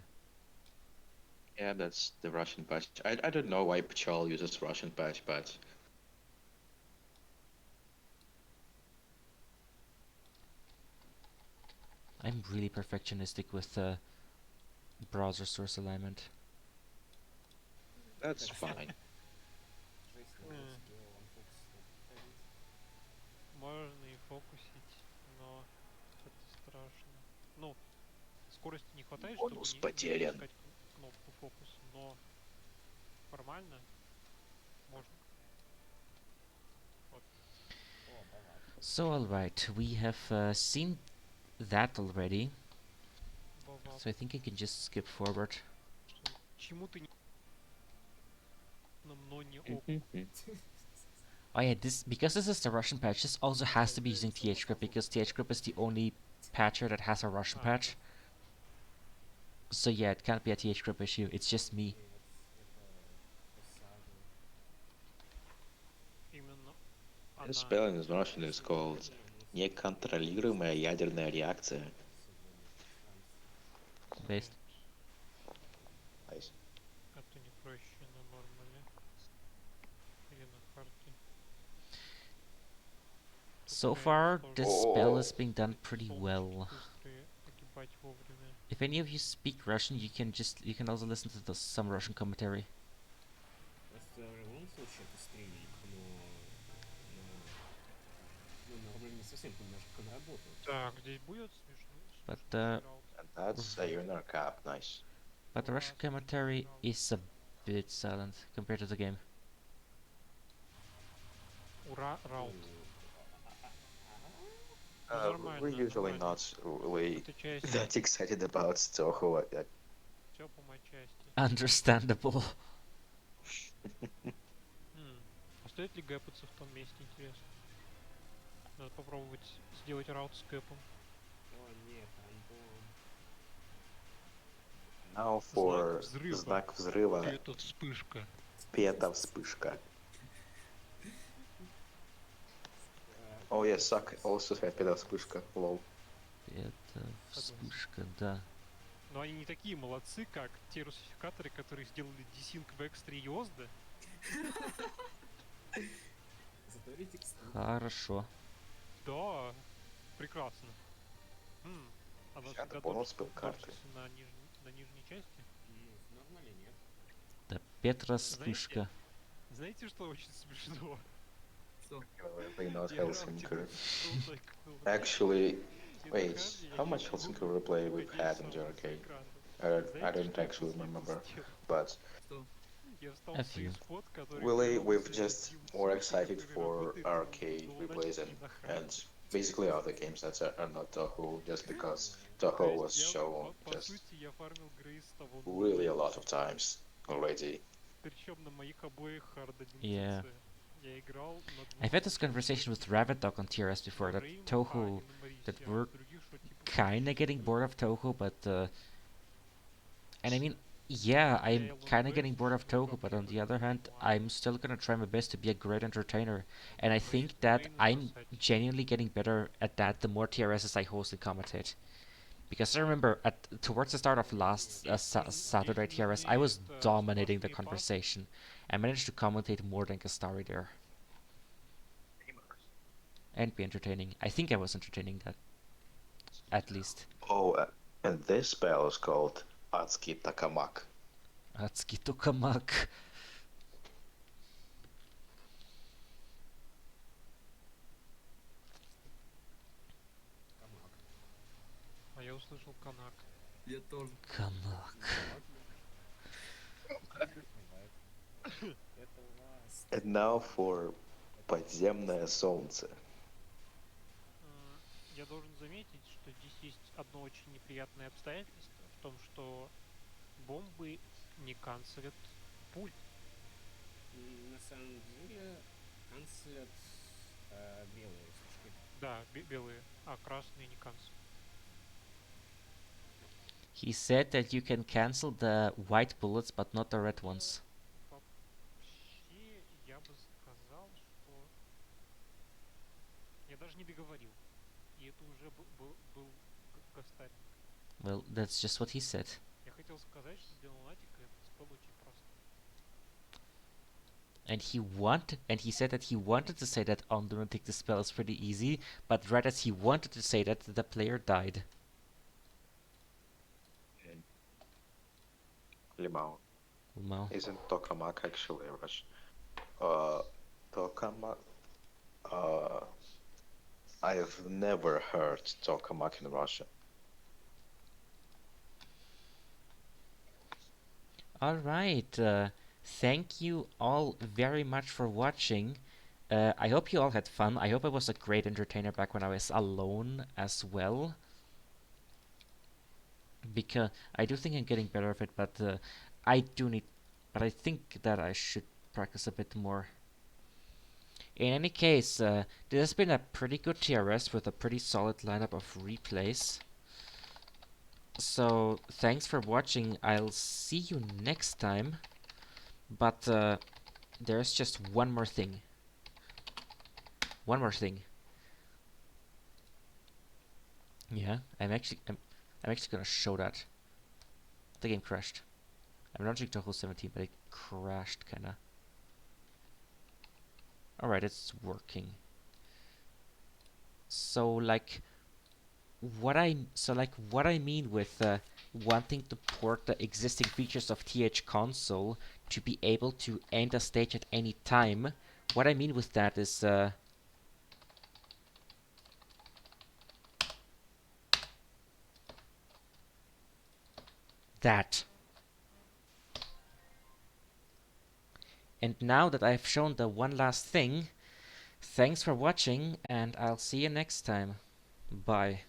Yeah, that's the Russian patch. I don't know why Pchol uses Russian patch, but I'm really perfectionistic with browser source alignment. that's fine. М, Можно и фокусить, но это страшно. Ну, скорости не хватает, чтобы Бонус не потерян. отпускать кнопку фокус, но формально можно. Вот. So alright, we have seen that already. Бавап. So I think I can just skip forward. Что чему-то не но не ок. Mhm. Oh yeah, this because this is the Russian patch, this also has to be using THGrip because THGrip is the only patcher that has a Russian А, patch. So yeah, it can't be a THGrip issue, it's just me. именно The она. spelling in Russian is called неконтролируемая ядерная реакция. Based. Нет, Nice. это не проще на нормале или на харде. Тут So Время far, this spell is Oh, being done pretty солнышки well. быстрые огибать вовремя. If any of you speak Russian, you can also listen to some Russian commentary. Просто в любом случае это стриминг, но нормально не совсем понимаешь, как он работает. Так, здесь будет смешно. But and that's a lunar cap. Nice. the Russian commentary is a bit silent compared to the game. Ура, раут. We're usually not really Это часть that excited about Touhou. все по моей части. Understandable. А стоит ли гэпаться в том месте, интересно? Надо попробовать сделать раут с гэпом. О нет, рандом. Now for знак взрыва. Это вспышка. Пета вспышка. Oh yeah, suck also had пета вспышка. Lol. Это вспышка, да. Но они не такие молодцы, как те русификаторы, которые сделали десинк в экстре Йозда. Затворить текстуру. Хорошо. Да, прекрасно. Она Я всегда бонус был карты. дорчится на нижней части. Ну, нормально, нет. Да, Петра вспышка. Знаете, что очень смешно? Probably not Я Helsinki. круто, Actually, wait, how much Helsinki replay we've had in JRK? I don't actually remember, but A few. really we've just more excited for RK replays and basically other games that are not Touhou, just because Touhou was shown just really a lot of times already. Yeah. I've had this conversation with Rabbit Dog on TRS before, that Touhou, that we're kinda getting bored of Touhou, but and I mean, yeah, I'm kinda getting bored of Touhou, but on the other hand, I'm still gonna try my best to be a great entertainer, and I think that I'm genuinely getting better at that the more TRSs I host and commentate. Because I remember towards the start of last Saturday TRS, I was dominating the conversation. I managed to commentate more than Gastari there. And be entertaining. I think I was entertaining that. At least. Oh, and this spell is called Atsuki Takamak. Atsuki Tokamak. Камак. А я услышал канак. Я тоже. Kamak. Это у вас. And now for подземное солнце. Я должен заметить, что здесь есть одно очень неприятное обстоятельство в том, что бомбы не канцелят пульт. На самом деле, канцелят белые вспышки. Да, белые, а красные не канцелят. He said that you can cancel the white bullets, but not the red ones. Вообще, я бы сказал, что... Я даже не договорил. И это уже был Гастарь. Well, that's just what he said. Я хотел сказать, что для лунатика этот спел очень прост. And he said that he wanted to say that on Lunatic the spell is pretty easy, but right as he wanted to say that, the player died. Limao. Well, Isn't Tokamak actually Russian? Tokamak. I've never heard Tokamak in Russian. alright, thank you all very much for watching. I hope you all had fun. I hope I was a great entertainer back when I was alone as well. Because I do think I'm getting better at it, but I think that I should practice a bit more. In any case, this has been a pretty good TRS with a pretty solid lineup of replays. So, thanks for watching. I'll see you next time. But there's just one more thing. One more thing. Yeah, I'm actually gonna show that. The game crashed. I'm launching Touhou 17, but it crashed kinda. Alright, it's working. So like what I mean with wanting to port the existing features of TH console to be able to end a stage at any time. What I mean with that is that. And now that I've shown the one last thing, thanks for watching, and I'll see you next time. Bye.